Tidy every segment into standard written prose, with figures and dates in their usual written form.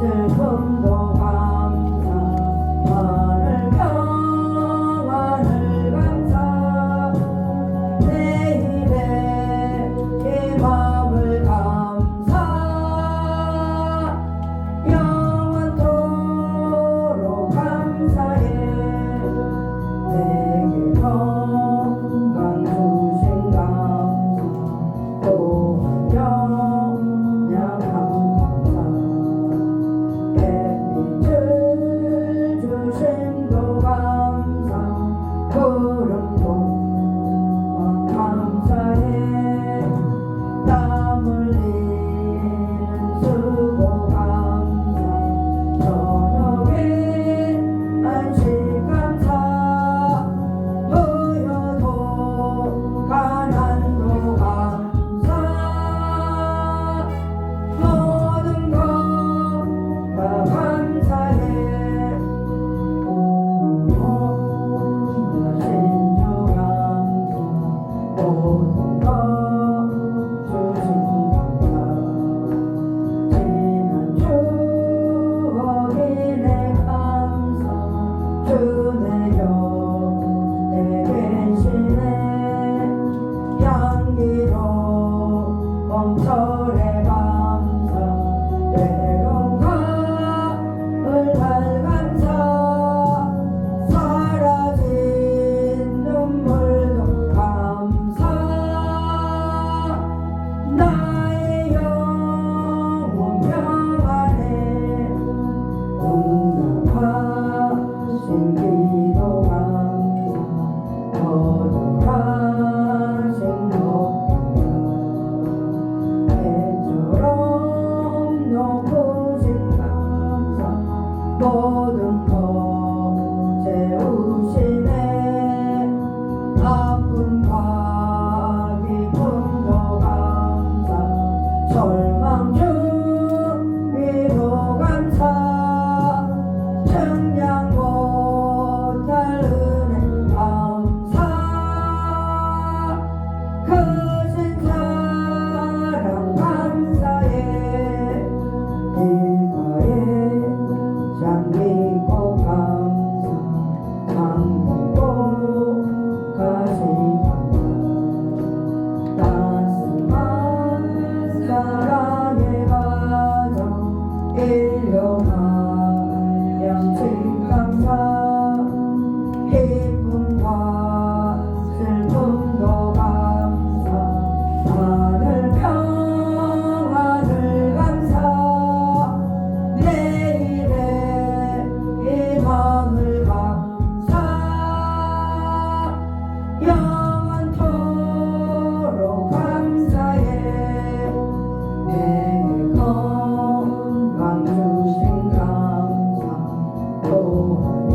슬픔도 감사 하늘 평안을 감사 내일의 이 마음을 감사 영원토록 감사해 내게 건강 주신 감사 또 영양한 감사 햇빛을 주심도 감사 구름도 감사해 땀 흘리는 수고 감사 저녁에 안식 감사 부여도 가난도 감사 모든 것 다 감사해 신주 감사 모든 것 주신 감사 지난 추억이 내 감사 주내 곁에 계시네 향기로운 절의 감사 외로운 가을 날 감사 사라진 눈물도 감사 나의 영혼 평안해 응답하신 기도 감사 거듭하신 것 감사 해처럼 높으신 감사 모든 것 채우시네 아픔과 기쁨도 감사 절망 중 위로 감사 측량 못할 은혜 감사 크신 사랑 감사해 일가에 잠기고 감사 잠기고 가시 감사 따스한 사랑의 가정 일용할 양식 감사 기쁨과 슬픔도 감사 하늘 평안을 감사 내일의 이 마음을 감사 영원토록 감사해 내게 건강 주신 감사 또한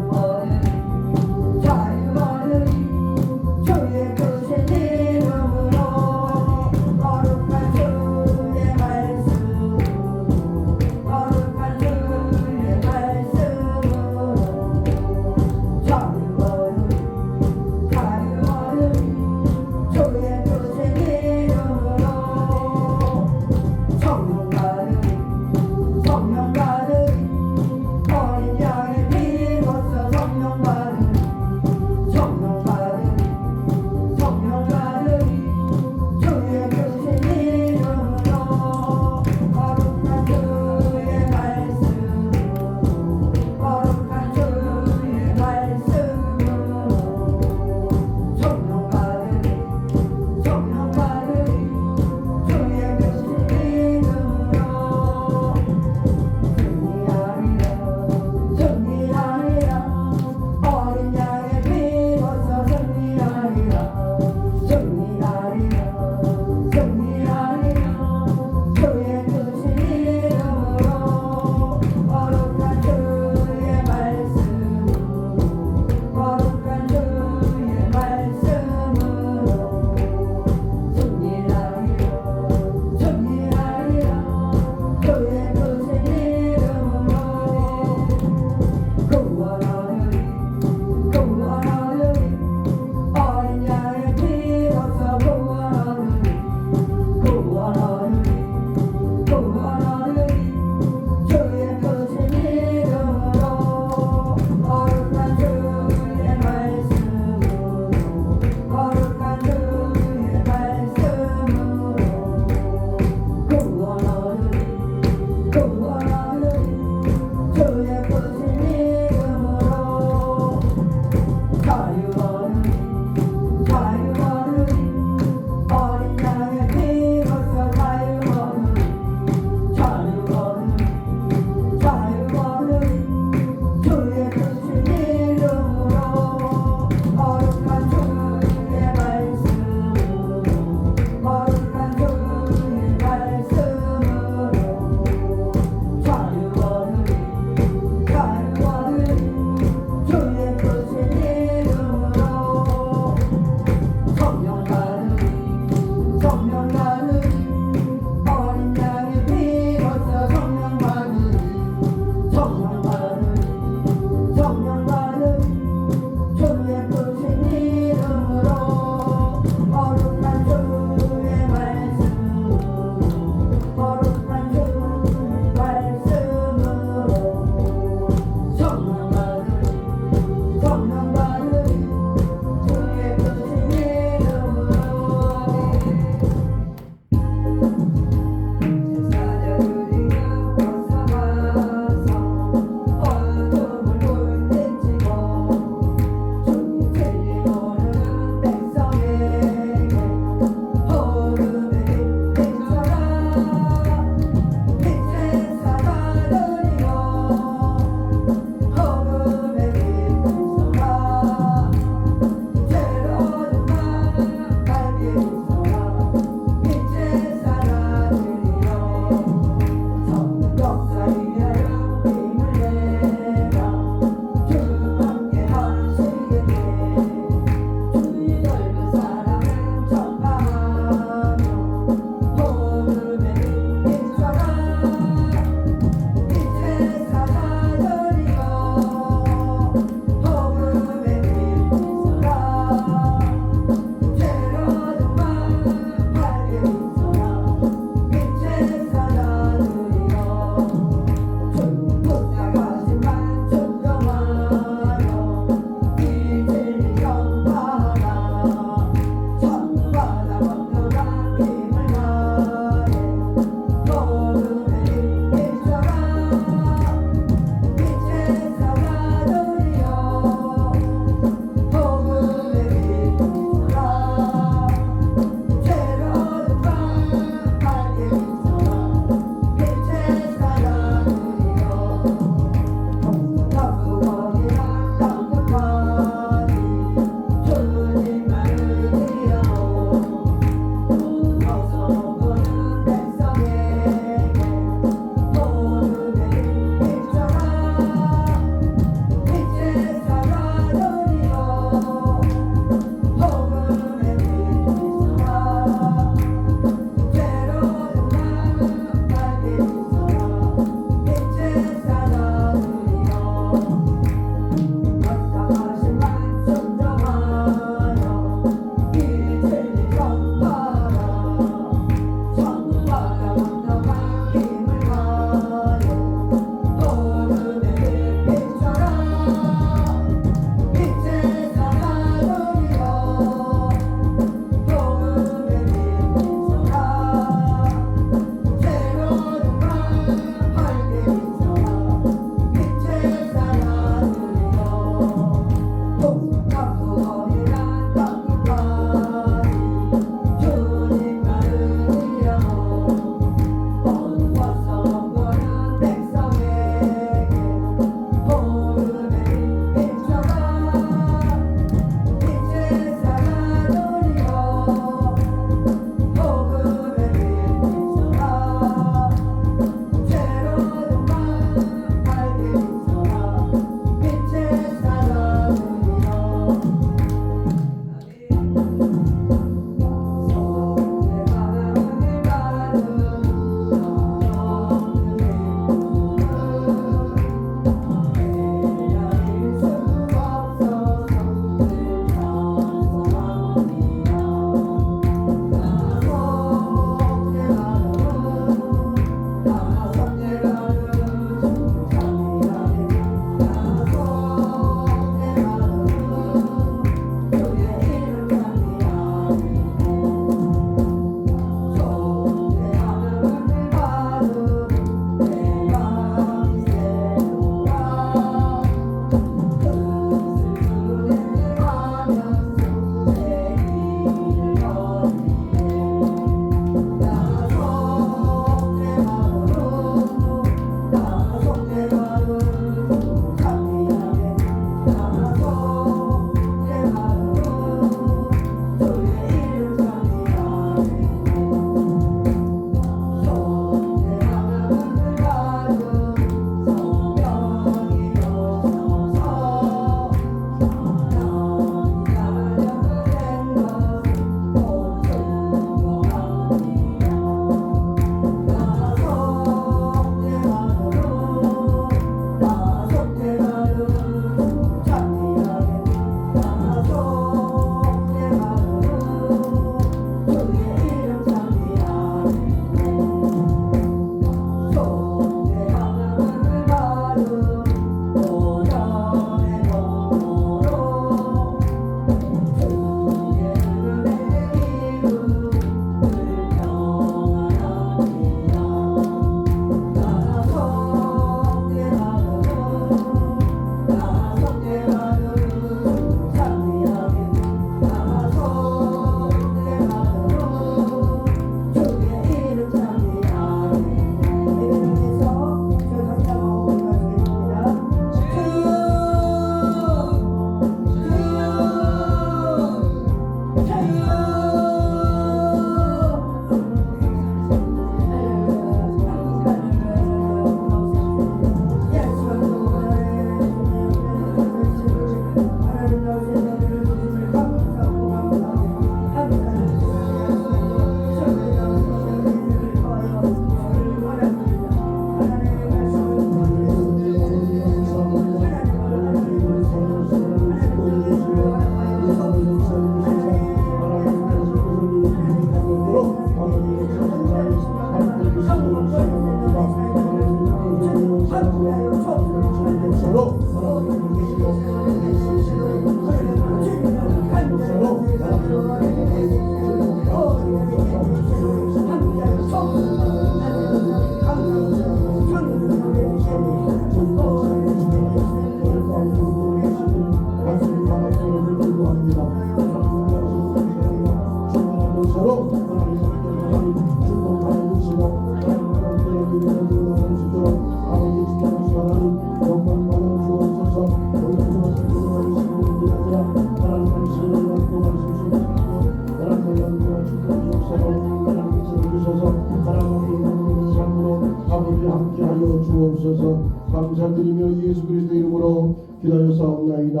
주옵소서. 감사드리며 예수 그리스도 이름으로 기다려사옵나이다.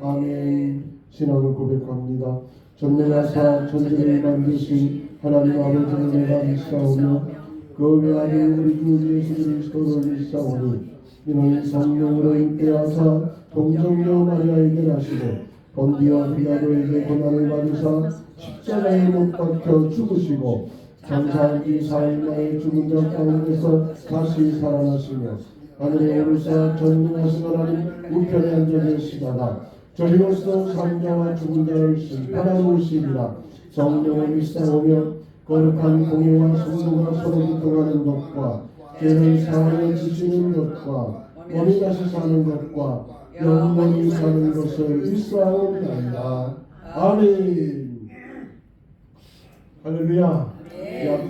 아멘. 신앙을 고백합니다. 전능하사 천지를 만드신 하나님 아버지를 내가 믿사오며 그 외아들 우리 주 예수 그리스도를 믿사오니 이는 성령으로 잉태하사 동정녀 마리아에게 나시고 본디오 빌라도에게 고난을 받으사 십자가에 못 박혀 죽으시고 장사한 지 4일 만에 죽은 자 가운데서 다시 살아나시며 하늘에 오르사 전능하신 하나님 우편에 앉아 계시다가 저희로서 산자와 죽은 자를 심판하시리라. 성령을 믿사오며 거룩한 공예와 성도가 서로 교통하는 것과 죄를 사하여 주시는 것과 몸이 다시 사는 것과 영원히 사는 것을 믿사옵나이다. 아멘. 할렐루야.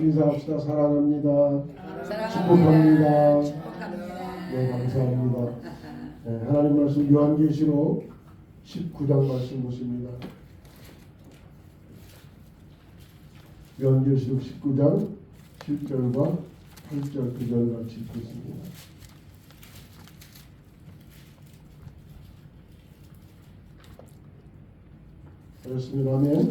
인사합시다. 사랑합니다. 축복합니다. 네, 감사합니다. 네, 하나님 말씀 요한계시록 19장 말씀 보십니다. 요한계시록 19장 7절과 8절 9절 같이 읽겠습니다. 그렇습니다. 아멘.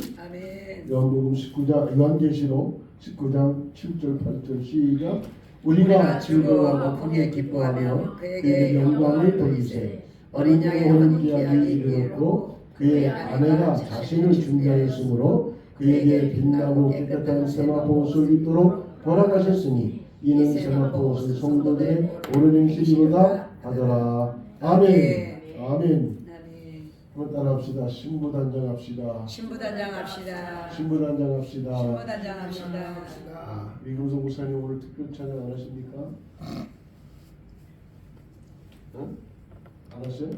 요한계시록 19장 7절 8절 시작. 우리가 즐거워하고 크게 기뻐하며 그에게 영광을 돌리세. 어린 양의 혼기하기 이르렀고 그의 아내가 자신을 준비하였으므로 그에게 빛나고 깨끗한 세마포 옷을 입도록 허락하셨으니 이는 세마포 옷을 성도들의 옳은 행실이로다 하더라. 아멘. 아멘. 한번 따라합시다. 신부단장합시다. 신부단장합시다. 신부단장합시다. 신부단장합시다. 이금성 목사님 오늘 특별 찬양 안 하십니까? 응? 안 하세요?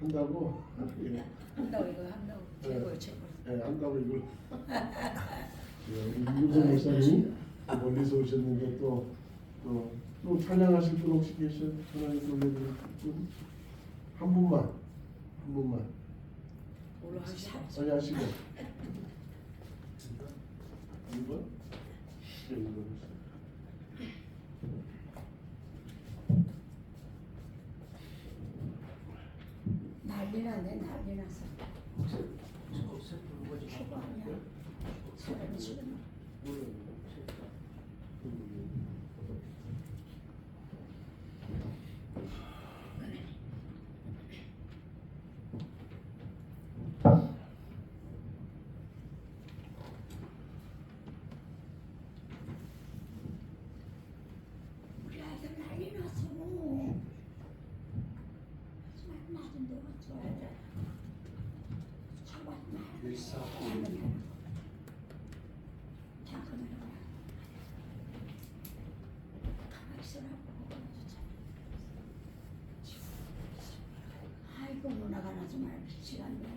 한다고? 예. 한다고 이거 한다고 최고요 최고. 네, 한다고 이걸. 이금성 목사님 멀리서 오셨는데 또 찬양하실 분 혹시 계셔? 전화를 돌려드릴 분? 한 분만. 뭘로 하시죠? 아니 하시고. 이거? 네, 이거. 난리 났네 난리 났어. 최고 아니야? 사람이 지금 우리 아들 난리 났어. 낮은 데가 좋아야 잠깐만 가만히 있으라고. 아이고 누나가 나지 말고 시간이야.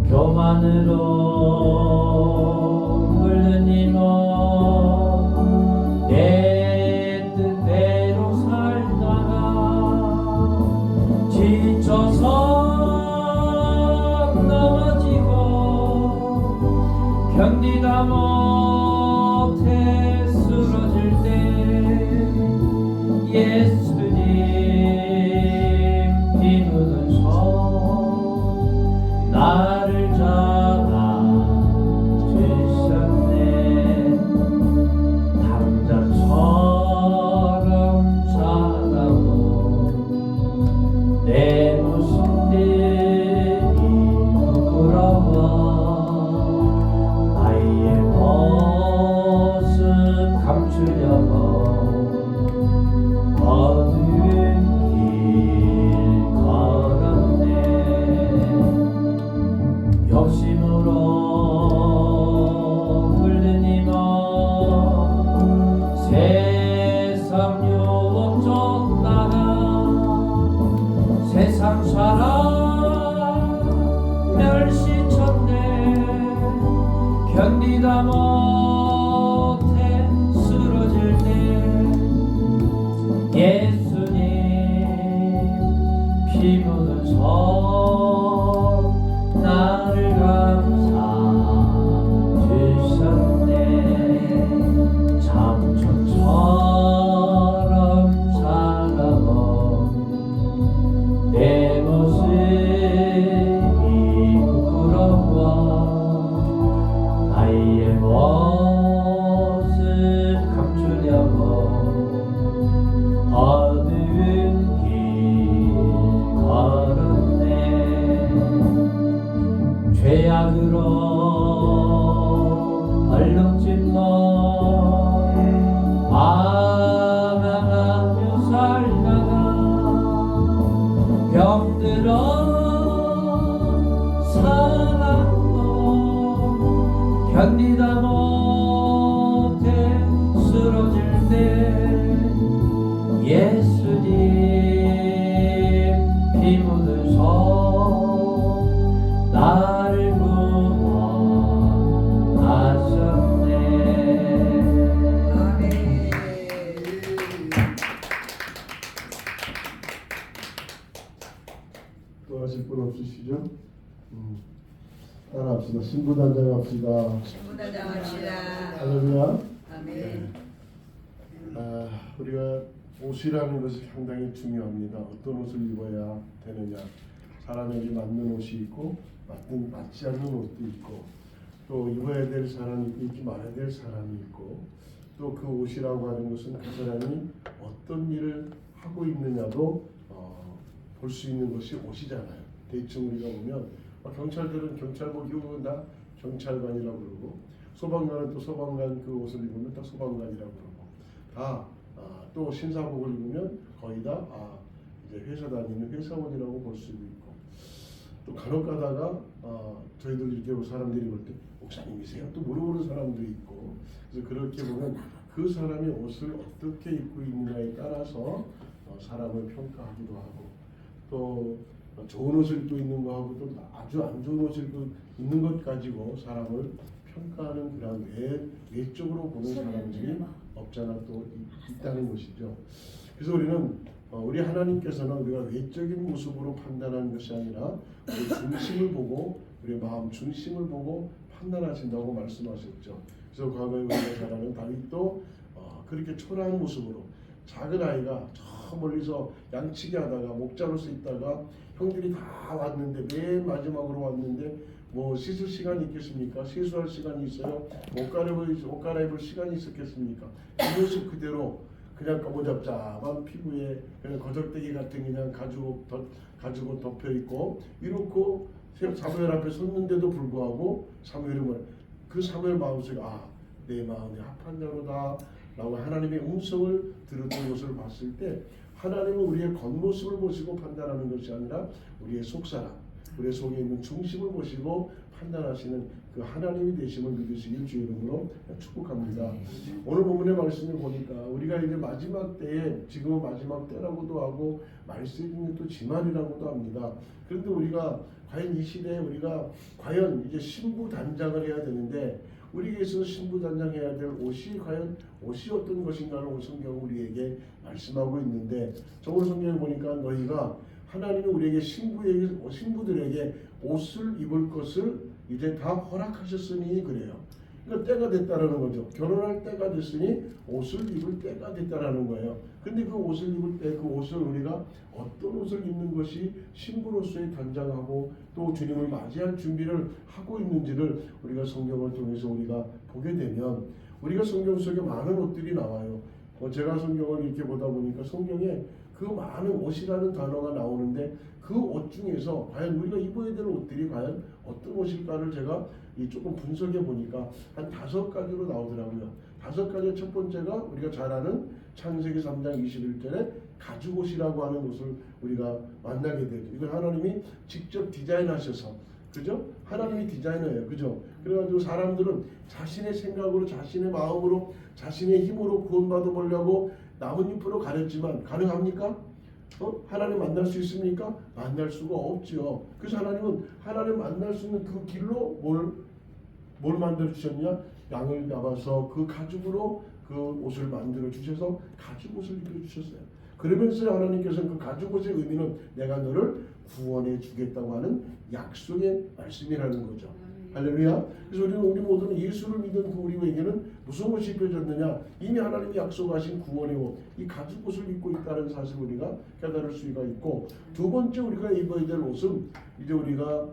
교만으로 물들이며 내 뜻대로 살다가 지쳐서 넘어지고 견디다 못해 쓰러질 때 예수님 비 묻은 손 나를 잡아 주셨네. 남자처럼 살아온 내 모습들이 부끄러워. 나의 모습 감추려고 어두운 길 걸었네. 욕심으로 세상 유혹 쫓다가 세상 사람 멸시쳤네. 견디다 못해 쓰러질 때 예수님 피 묻은 손 나를 감싸 주셨네. 삼촌처럼 살아온 내 모습이 부끄러워. 나의 모습 감추려고 어두운 길 걸었네. 죄악으로 얼룩진 몸 방황하며 살다가 병들어 사랑도 견디다 못해 쓰러질 때 예수님 피 묻은 손 나를 구원하셨네. 아멘. 또 하실 분 없으시죠? 따라합시다. 신부단장합시다. 신부단장합시다. 할렐루야. 아멘. 우리가 옷이라는 것이 상당히 중요합니다. 어떤 옷을 입어야 되느냐. 사람에게 맞는 옷이 있고 맞지 않는 옷도 있고 또 입어야 될 사람이 있고 입지 말아야 될 사람이 있고 또 그 옷이라고 하는 것은 그 사람이 어떤 일을 하고 있느냐도 볼 수 있는 것이 옷이잖아요. 대충 우리가 보면 경찰들은 경찰복 입으면 다 경찰관이라고 그러고 소방관은 또 소방관 그 옷을 입으면 다 소방관이라고 그러고 다 또 신사복을 입으면 거의 다 이제 회사 다니는 회사원이라고 볼 수도 있고 또 간혹 가다가 저희들 이렇게 사람들이 볼 때 목사님이세요? 또 물어보는 사람도 있고 그래서 그렇게 보면 그 사람이 옷을 어떻게 입고 있느냐에 따라서 사람을 평가하기도 하고 또 좋은 옷을 입고 있는 거하고 또 아주 안 좋은 옷을 입고 있는 것 가지고 사람을 평가하는 그런 외적으로 보는 사람들이 없잖아 또 있다는 것이죠. 그래서 우리는 우리 하나님께서는 우리가 외적인 모습으로 판단하는 것이 아니라 우리 중심을 보고 우리 마음 중심을 보고 판단하신다고 말씀하셨죠. 그래서 과거에 우리가 잘 아는 다윗도 그렇게 초라한 모습으로 작은 아이가 저 멀리서 양치기 하다가 목자로서 있다가 형들이 다 왔는데 맨 마지막으로 왔는데 뭐 씻을 시간이 있겠습니까? 세수할 시간이 있어요? 옷 갈아입을 시간이 있었겠습니까? 이 모습 그대로 그냥 까무잡잡한 피부에 그냥 거적대기 같은 그냥 가지고 덮여 있고 이렇고 사무엘 앞에 섰는데도 불구하고 그 사무엘 마음속에 내 마음이 합한 자로다 라고 하나님의 음성을 들었던 것을 봤을 때 하나님은 우리의 겉모습을 보시고 판단하는 것이 아니라 우리의 속사람 우리 속에 있는 중심을 보시고 판단하시는 그 하나님이 되심을 믿으시길 주의 이름으로 축복합니다. 오늘 본문의 말씀을 보니까 우리가 이제 마지막 때에 지금은 마지막 때라고도 하고 말씀이 또 지말이라고도 합니다. 그런데 우리가 과연 이 시대에 우리가 과연 이제 신부 단장을 해야 되는데 우리에게서 신부 단장해야 될 옷이 과연 옷이 어떤 것인가를 오늘 성경은 우리에게 말씀하고 있는데 오늘 성경을 보니까 너희가 하나님이 우리에게 신부들에게 옷을 입을 것을 이제 다 허락하셨으니 그래요. 그러니까 때가 됐다라는 거죠. 결혼할 때가 됐으니 옷을 입을 때가 됐다라는 거예요. 근데 그 옷을 입을 때 그 옷을 우리가 어떤 옷을 입는 것이 신부로서의 단장하고 또 주님을 맞이할 준비를 하고 있는지를 우리가 성경을 통해서 우리가 보게 되면 우리가 성경 속에 많은 옷들이 나와요. 제가 성경을 이렇게 보다 보니까 성경에 그 많은 옷이라는 단어가 나오는데 그 옷 중에서 과연 우리가 입어야 될 옷들이 과연 어떤 옷일까를 제가 조금 분석해 보니까 한 5가지로 나오더라고요. 5가지 첫 번째가 우리가 잘 아는 창세기 3장 21절에 가죽옷이라고 하는 옷을 우리가 만나게 되죠. 이건 하나님이 직접 디자인하셔서 그죠? 하나님이 디자이너예요. 그죠? 그래가지고 사람들은 자신의 생각으로 자신의 마음으로 자신의 힘으로 구원받아 보려고 나뭇잎으로 가렸지만 가능합니까? 하나님 만날 수 있습니까? 만날 수가 없죠. 그래서 하나님은 하나님 만날 수 있는 그 길로 뭘 만들어 주셨냐? 양을 잡아서 그 가죽으로 그 옷을 만들어 주셔서 가죽 옷을 입혀 주셨어요. 그러면서 하나님께서는 그 가죽 옷의 의미는 내가 너를 구원해 주겠다고 하는 약속의 말씀이라는 거죠. 할렐루야. 그래서 우리 모두는 예수를 믿은 그 우리에게는 무슨 옷이 입혀졌느냐? 이미 하나님이 약속하신 구원의 옷, 이 가죽 옷을 입고 있다는 사실을 우리가 깨달을 수가 있고, 두 번째 우리가 입어야 될 옷은 이제 우리가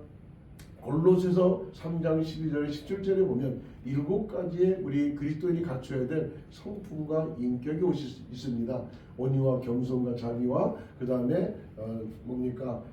골로새서 3장 12절 17절에 보면 7가지의 우리 그리스도인이 갖춰야 될 성품과 인격의 옷이 있습니다. 온유와 겸손과 자비와 그 다음에 뭡니까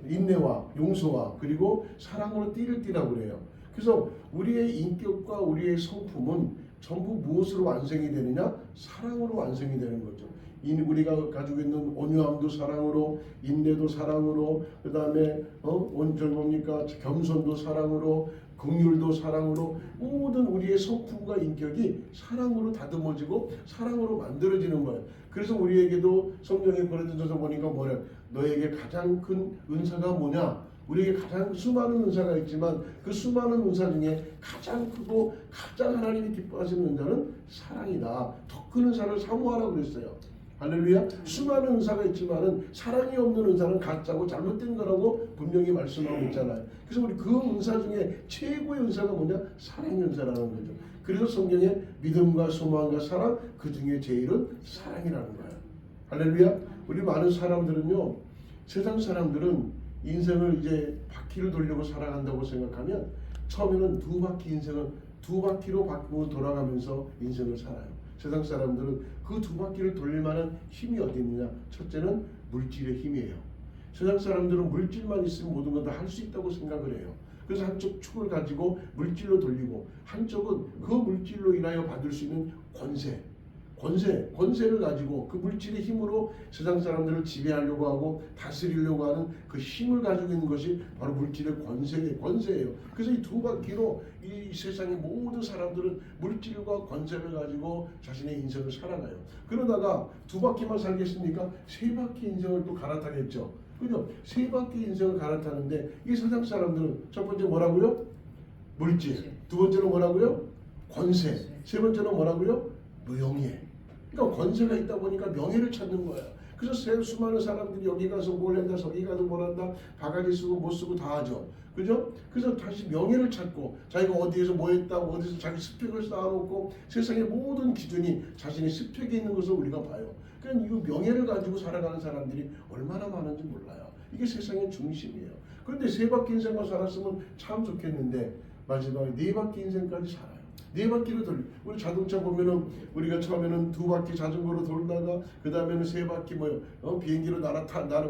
인내와 용서와 그리고 사랑으로 띠를 띠라고 그래요. 그래서 우리의 인격과 우리의 성품은 전부 무엇으로 완성이 되느냐? 사랑으로 완성이 되는 거죠. 우리가 가지고 있는 온유함도 사랑으로, 인내도 사랑으로, 그 다음에 뭡니까 겸손도 사랑으로, 긍휼도 사랑으로, 모든 우리의 성품과 인격이 사랑으로 다듬어지고 사랑으로 만들어지는 거예요. 그래서 우리에게도 성경의 고린도전서 보니까 뭐래? 너에게 가장 큰 은사가 뭐냐? 우리에게 가장 수많은 은사가 있지만 그 수많은 은사 중에 가장 크고 가장 하나님이 기뻐하시는 은사는 사랑이다. 더 큰 은사를 사모하라고 그랬어요. 할렐루야. 수많은 은사가 있지만은 사랑이 없는 은사는 가짜고 잘못된 거라고 분명히 말씀하고 있잖아요. 그래서 우리 그 은사 중에 최고의 은사가 뭐냐? 사랑의 은사라는 거죠. 그래서 성경에 믿음과 소망과 사랑, 그 중에 제일은 사랑이라는 거예요. 할렐루야. 우리 많은 사람들은요, 세상 사람들은 인생을 이제 바퀴를 돌려고 살아간다고 생각하면 처음에는 인생을 두 바퀴로 바꾸고 돌아가면서 인생을 살아요. 세상 사람들은 그 두 바퀴를 돌릴 만한 힘이 어디 있느냐? 첫째는 물질의 힘이에요. 세상 사람들은 물질만 있으면 모든 걸 다 할 수 있다고 생각을 해요. 그래서 한쪽 축을 가지고 물질로 돌리고 한쪽은 그 물질로 인하여 받을 수 있는 권세를 가지고 그 물질의 힘으로 세상 사람들을 지배하려고 하고 다스리려고 하는 그 힘을 가지고 있는 것이 바로 물질의 권세예요. 그래서 이 두 바퀴로 이 세상의 모든 사람들은 물질과 권세를 가지고 자신의 인생을 살아가요. 그러다가 두 바퀴만 살겠습니까? 세 바퀴 인생을 또 갈아타겠죠. 그죠? 세 바퀴 인생을 갈아타는데 이 세상 사람들은 첫 번째 뭐라고요? 물질. 두 번째는 뭐라고요? 권세. 세 번째는 뭐라고요? 무용해. 그러니까 권세가 있다 보니까 명예를 찾는 거야. 그래서 수많은 사람들이 여기 가서 뭘 한다, 저기 가서 뭘 한다, 바가지 쓰고 못 쓰고 다 하죠. 그죠? 그래서 다시 명예를 찾고 자기가 어디에서 뭐 했다, 어디서 자기 스펙을 쌓아놓고 세상의 모든 기준이 자신의 스펙에 있는 것을 우리가 봐요. 그러니까 이 명예를 가지고 살아가는 사람들이 얼마나 많은지 몰라요. 이게 세상의 중심이에요. 그런데 세 바퀴 인생만 살았으면 참 좋겠는데 마지막에 네 바퀴 인생까지 살아요. 네 바퀴를 돌리. 우리 자동차 보면은 우리가 처음에는 두 바퀴 자전거로 돌다가 그 다음에는 세 바퀴 비행기로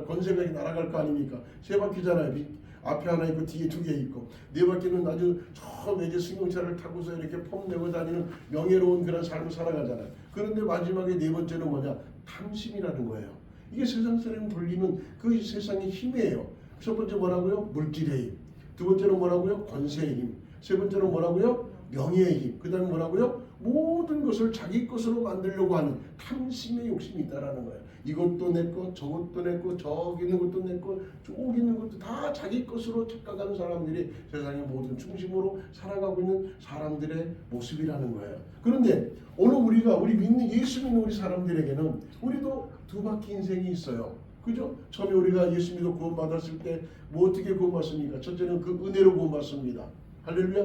권세가 날아갈 거 아닙니까? 세 바퀴잖아요. 앞에 하나 있고 뒤에 두 개 있고. 네 바퀴는 아주 처음에 이제 승용차를 타고서 이렇게 폼내고 다니는 명예로운 그런 삶을 살아가잖아요. 그런데 마지막에 네 번째는 뭐냐? 탐심이라는 거예요. 이게 세상 사람이 돌리는 그 세상의 힘이에요. 첫 번째 뭐라고요? 물질의 힘. 두 번째는 뭐라고요? 권세의 힘. 세 번째는 뭐라고요? 명예의 힘. 그 다음에 뭐라고요? 모든 것을 자기 것으로 만들려고 하는 탐심의 욕심이 있다라는 거예요. 이것도 내 것, 저것도 내 것, 저기 있는 것도 내 것, 저기 있는 것도 다 자기 것으로 착각하는 사람들이 세상의 모든 중심으로 살아가고 있는 사람들의 모습이라는 거예요. 그런데 오늘 우리 믿는 예수 믿는 우리 사람들에게는 우리도 두 바퀴 인생이 있어요. 그죠? 처음에 우리가 예수 믿어 구원받았을 때 뭐 어떻게 구원받습니까? 첫째는 그 은혜로 구원받습니다. 할렐루야.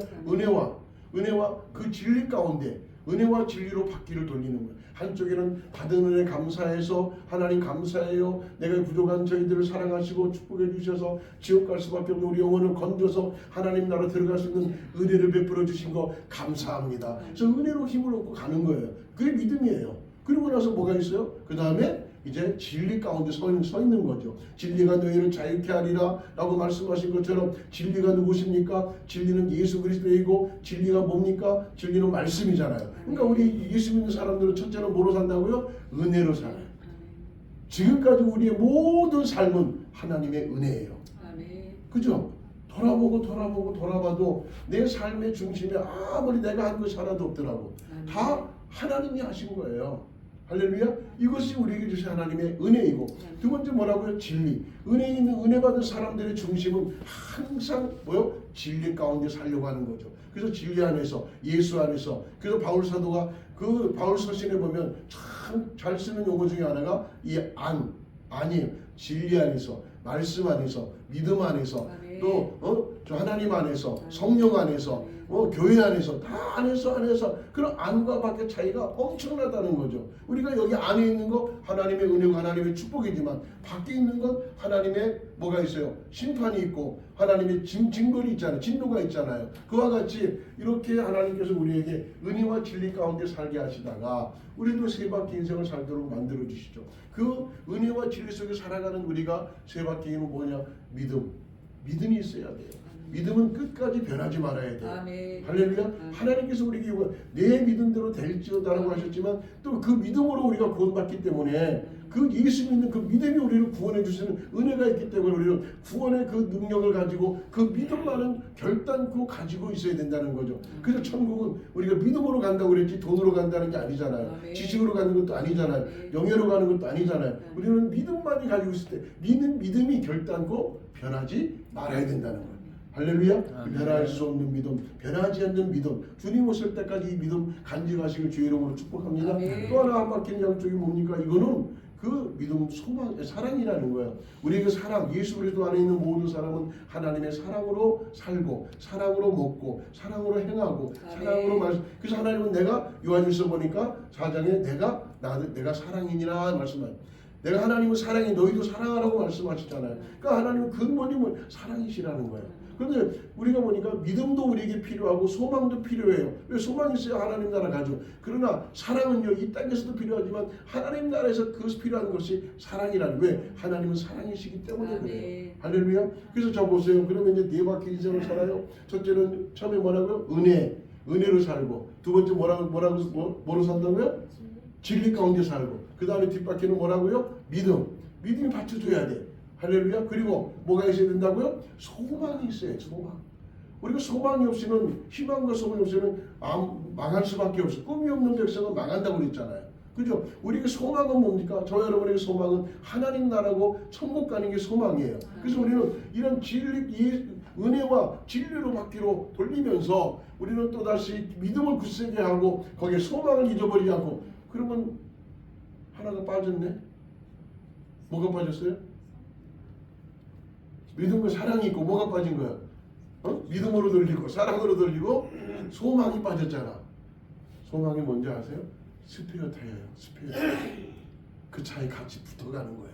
은혜와 그 진리 가운데 은혜와 진리로 바퀴를 돌리는 거예요. 한쪽에는 받은 은혜 감사해서 하나님 감사해요. 내가 부족한 저희들을 사랑하시고 축복해 주셔서 지옥 갈 수밖에 없는 우리 영혼을 건져서 하나님 나라 들어갈 수 있는 은혜를 베풀어 주신 거 감사합니다. 그래서 은혜로 힘을 얻고 가는 거예요. 그게 믿음이에요. 그리고 나서 뭐가 있어요? 그 다음에 이제 진리 가운데 서 있는 거죠. 진리가 너희를 자유케 하리라 라고 말씀하신 것처럼 진리가 누구십니까? 진리는 예수 그리스도이고 진리가 뭡니까? 진리는 말씀이잖아요. 그러니까 우리 예수 믿는 사람들은 첫째는 뭐로 산다고요? 은혜로 살아요. 지금까지 우리의 모든 삶은 하나님의 은혜예요. 그죠? 돌아봐도 내 삶의 중심에 아무리 내가 한 것이 하나도 없더라고. 다 하나님이 하신 거예요. 할렐루야. 이것이 우리에게 주신 하나님의 은혜이고, 두 번째 뭐라고요? 진리. 은혜 있는 은혜 받은 사람들의 중심은 항상 뭐요? 진리 가운데 살려고 하는 거죠. 그래서 진리 안에서, 예수 안에서. 그래서 바울 사도가 그 바울 서신에 보면 참 잘 쓰는 용어 중에 하나가 이 안이에요. 진리 안에서, 말씀 안에서, 믿음 안에서, 또 하나님 안에서, 성령 안에서, 교회 안에서, 다 안에서 그런 안과 밖의 차이가 엄청나다는 거죠. 우리가 여기 안에 있는 거 하나님의 은혜고 하나님의 축복이지만 밖에 있는 건 하나님의 뭐가 있어요? 심판이 있고 하나님의 징벌이 있잖아요. 진노가 있잖아요. 그와 같이 이렇게 하나님께서 우리에게 은혜와 진리 가운데 살게 하시다가 우리도 세 바퀴 인생을 살도록 만들어 주시죠. 그 은혜와 진리 속에 살아가는 우리가 세 바퀴는 뭐냐? 믿음이 있어야 돼요. 믿음은 끝까지 변하지 말아야 돼요. 아멘. 할렐루야. 하나님께서 우리에게 내 믿음대로 될지어다라고 하셨지만 또 그 믿음으로 우리가 구원받기 때문에 그 예수 믿는 그 믿음이 우리를 구원해 주시는 은혜가 있기 때문에 우리는 구원의 그 능력을 가지고 그 믿음만은 결단코 가지고 있어야 된다는 거죠. 그래서 천국은 우리가 믿음으로 간다고 그랬지 돈으로 간다는 게 아니잖아요. 아멘. 지식으로 가는 것도 아니잖아요. 아멘. 영예로 가는 것도 아니잖아요. 우리는 믿음만이 가지고 있을 때 믿음이 결단코 변하지 말아야 된다는 거예요. 할렐루야. 변할 수 없는 믿음, 변하지 않는 믿음, 주님 오실 때까지 이 믿음 간직하시길 주의 이름으로 축복합니다. 아멘. 또 하나 한 바퀴는 양쪽이 뭡니까? 이거는 그 믿음, 소망, 사랑이라는 거예요. 우리에게 사랑, 예수 그리스도 안에 있는 모든 사람은 하나님의 사랑으로 살고, 사랑으로 먹고, 사랑으로 행하고, 아멘. 사랑으로 말씀. 그래서 하나님은 내가 요한일서 보니까 4장에 내가 사랑이니라 말씀하요. 내가 하나님은 사랑이 너희도 사랑하라고 말씀하시잖아요. 그러니까 하나님은 근본이 사랑이시라는 거예요. 그런데 우리가 보니까 믿음도 우리에게 필요하고 소망도 필요해요. 왜? 소망이 있어야 하나님 나라 가죠. 그러나 사랑은요, 이 땅에서도 필요하지만 하나님 나라에서 그것이 필요한 것이 사랑이라는. 왜? 하나님은 사랑이시기 때문에 그래요. 할렐루야. 그래서 저 보세요. 그러면 이제 네 바퀴 인생을 살아요. 첫째는 처음에 뭐라고요? 은혜로 살고, 두 번째 뭐로 산다고요? 진리 가운데 살고, 그 다음에 뒷바퀴는 뭐라고요? 믿음이 받쳐줘야 돼. 할렐루야. 그리고 뭐가 있어야 된다고요? 소망이 있어요. 소망. 우리가 소망이 없이는, 희망과 소망이 없이는 망할 수밖에 없어. 꿈이 없는 백성은 망한다고 그랬잖아요. 그죠? 우리에게 소망은 뭡니까? 저 여러분에게 소망은 하나님 나라고 천국 가는 게 소망이에요. 그래서 우리는 이런 은혜와 진리로 받기로 돌리면서 우리는 또다시 믿음을 굳세게 하고 거기에 소망을 잊어버리지 않고, 그러면 하나가 빠졌네? 뭐가 빠졌어요? 믿음과 사랑이 있고 뭐가 빠진 거야? 믿음으로 돌리고 사랑으로 돌리고 소망이 빠졌잖아. 소망이 뭔지 아세요? 스피어 타이어예요. 스피어 타이어. 그 차에 같이 붙어가는 거야.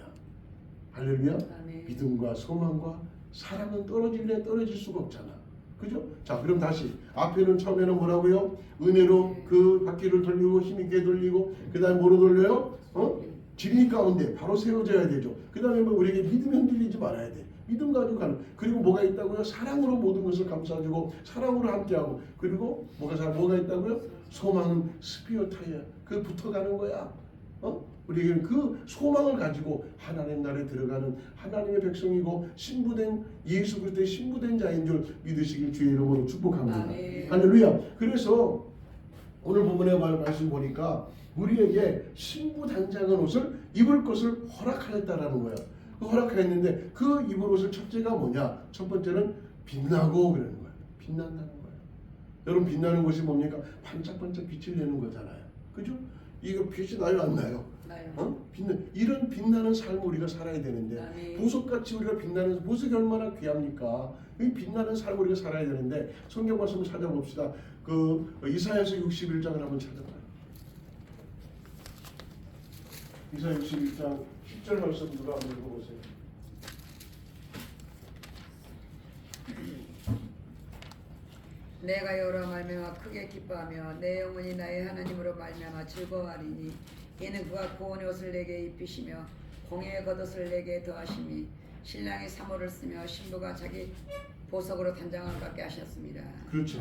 할렐루야. 아멘. 믿음과 소망과 사랑은 떨어질 수가 없잖아. 그죠? 자, 그럼 다시 앞에는 처음에는 뭐라고요? 은혜로 그 바퀴를 돌리고 힘있게 돌리고, 그 다음에 뭐로 돌려요? 진리 가운데 바로 세워져야 되죠. 그 다음에 우리에게 믿음이 흔들리지 말아야 돼. 믿음 가지고 가는. 그리고 뭐가 있다고요? 사랑으로 모든 것을 감싸주고 사랑으로 함께하고, 그리고 뭐가 있다고요? 소망은 스피어 타이어. 그 붙어가는 거야. 우리에게는 그 소망을 가지고 하나님 나라에 들어가는 하나님의 백성이고 신부된 예수 그리스도의 신부된 자인 줄 믿으시길 주의 이름으로 축복합니다. 아멘. 할렐루야. 그래서 오늘 본문의 말씀 보니까 우리에게 신부 단장한 옷을 입을 것을 허락하였다라는 거야. 그 허락하였는데 그 입을 옷을 첫째가 뭐냐? 첫 번째는 빛나고 그러는 거야. 빛난다는 거야. 여러분, 빛나는 것이 뭡니까? 반짝반짝 빛을 내는 거잖아요. 그죠? 이거 빛이 나요, 안 나요? 나요. 이런 빛나는 삶을 우리가 살아야 되는데, 아멘. 보석같이 우리가 빛나는, 보석이 얼마나 귀합니까? 이 빛나는 삶을 우리가 살아야 되는데, 성경 말씀을 찾아봅시다. 그 이사야서 61장을 한번 찾아봐요. 이사야 61장 10절 말씀 누가 한번 읽어보세요. 내가 여러 말미암아 크게 기뻐하며 내 영혼이 나의 하나님으로 말미암아 즐거워하리니 이는 그가 구원의 옷을 내게 입히시며 공의의 겉옷을 내게 더하심이 신랑이 사모를 쓰며 신부가 자기 보석으로 단장을 갖게 하셨습니다. 그렇죠.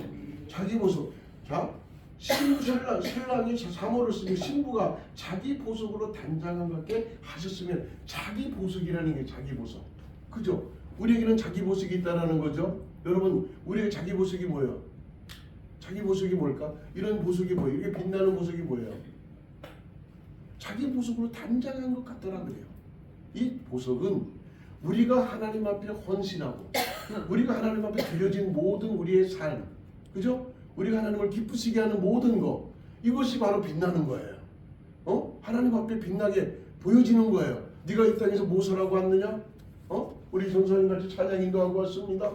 자기 보석. 자, 신랑이 사모를 쓰며 신부가 자기 보석으로 단장을 갖게 하셨으면, 자기 보석이라는 게 자기 보석. 그죠? 우리에게는 자기 보석이 있다라는 거죠. 여러분, 우리의 자기 보석이 뭐예요? 자기 보석이 뭘까? 이런 보석이 뭐예요? 이렇게 빛나는 보석이 뭐예요? 자기 보석으로 단장한 것 같더라고요. 이 보석은 우리가 하나님 앞에 헌신하고 우리가 하나님 앞에 드려진 모든 우리의 삶, 그죠? 우리가 하나님을 기쁘시게 하는 모든 것, 이것이 바로 빛나는 거예요. 하나님 앞에 빛나게 보여지는 거예요. 네가 이 땅에서 무엇을 하고 왔느냐? 우리 전사님 같이 찬양 인도하고 왔습니다.